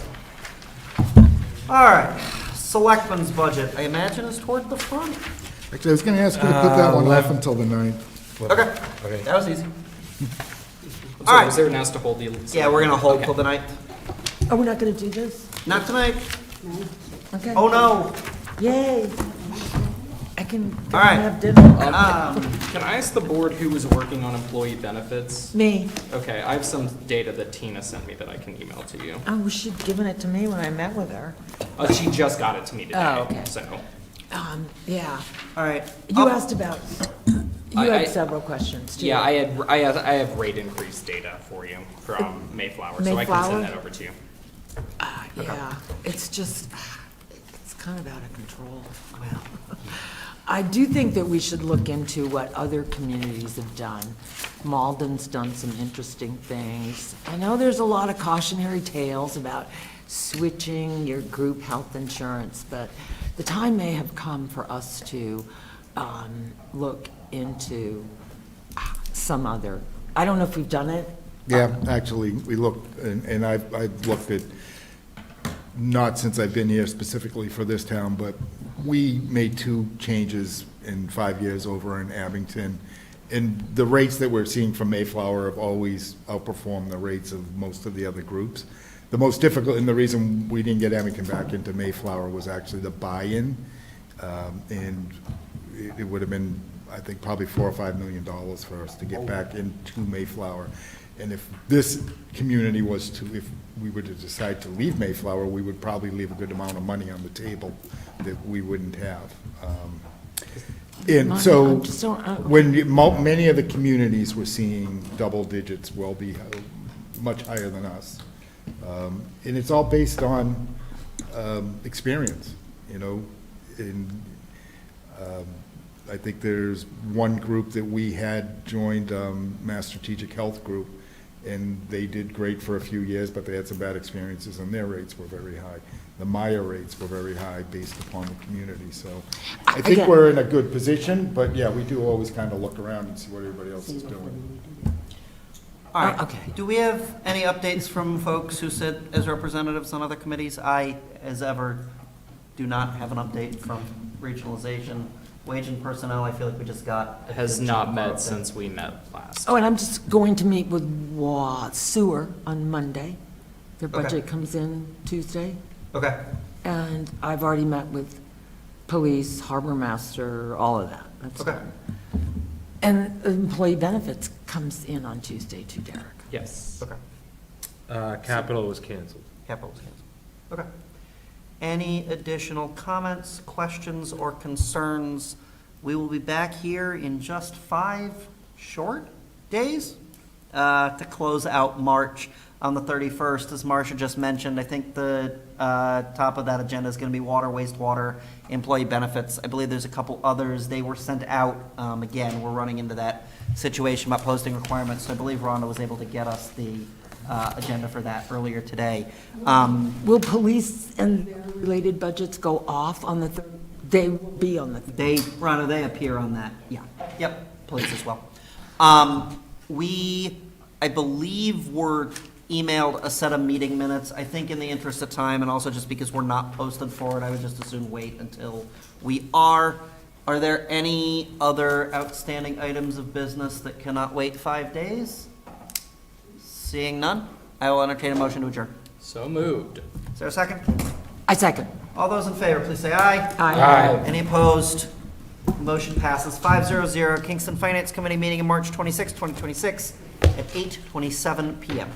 All right, Selectmen's budget, I imagine is toward the front. Actually, I was going to ask you to put that one off until the 9th. Okay, Okay. that was easy. So All right. was there an ask to hold the? Yeah, we're gonna hold Okay. till the night. Oh, we're not gonna do this? Not tonight. Okay. Oh, no. Yay. I can All right. have dinner. Can I ask the board who was working on employee benefits? Me. Okay, I have some data that Tina sent me that I can email to you. Oh, she'd given it to me when I met with her. She just got it to me today. Oh, okay. So, Yeah. All right. You asked about, you I- had several questions, too. yeah, I have rate increase data for you from Mayflower, so I can Mayflower? send that over to you. Yeah, it's just, it's kind of out of control. I do think that we should look into what other communities have done. Malden's done some interesting things. I know there's a lot of cautionary tales about switching your group health insurance, but the time may have come for us to look into some other, I don't know if we've done it. Yeah, actually, we looked, and I've looked at, not since I've been here specifically for this town, but we made 2 changes in 5 years over in Abington. And the rates that we're seeing from Mayflower have always outperformed the rates of most of the other groups. The most difficult, and the reason we didn't get Abington back into Mayflower was actually the buy-in. And it would have been, I think, probably $4 or $5 million for us to get back into Mayflower. And if this community was to, if we were to decide to leave Mayflower, we would probably leave a good amount of money on the table that we wouldn't have. And so, I just don't- when many of the communities were seeing double digits, will be much higher than us. And it's all based on experience, you know, and I think there's one group that we had joined, Mass Strategic Health Group, and they did great for a few years, but they had some bad experiences, and their rates were very high. The Maya rates were very high based upon the community, so I think Again- we're in a good position, but yeah, we do always kind of look around and see what everybody else is doing. All right. Okay. Do we have any updates from folks who sit as representatives on other committees? I, as ever, do not have an update from regionalization. Wage and personnel, I feel like we just got. a Has good not chunk of our met update. since we met last. Oh, and I'm just going to meet with sewer on Monday. Their Okay. budget comes in Tuesday. Okay. And I've already met with police, harbor master, all of that. That's Okay. done. And employee benefits comes in on Tuesday too, Derek. Yes. Okay. Capital was canceled. Capital was canceled. Okay. Any additional comments, questions, or concerns? We will be back here in just 5 short days to close out March on the 31st. As Marcia just mentioned, I think the top of that agenda is going to be water, wastewater, employee benefits. I believe there's a couple others. They were sent out. Again, we're running into that situation about posting requirements. So I believe Rhonda was able to get us the agenda for that earlier today. Will police and their related budgets go off on the third? They will be on the third. Rhonda, they appear on that, yeah. Yep, police as well. We, I believe, were emailed a set of meeting minutes. I think in the interest of time, and also just because we're not posted for it, I would just as soon wait until we are. Are there any other outstanding items of business that cannot wait 5 days? Seeing none, I will entertain a motion to adjourn. So moved. Is there a second? I second. All those in favor, please say aye. Aye. Any opposed? Motion passes 500. Kingston Finance Committee meeting on March 26, 2026 at 8:27 PM.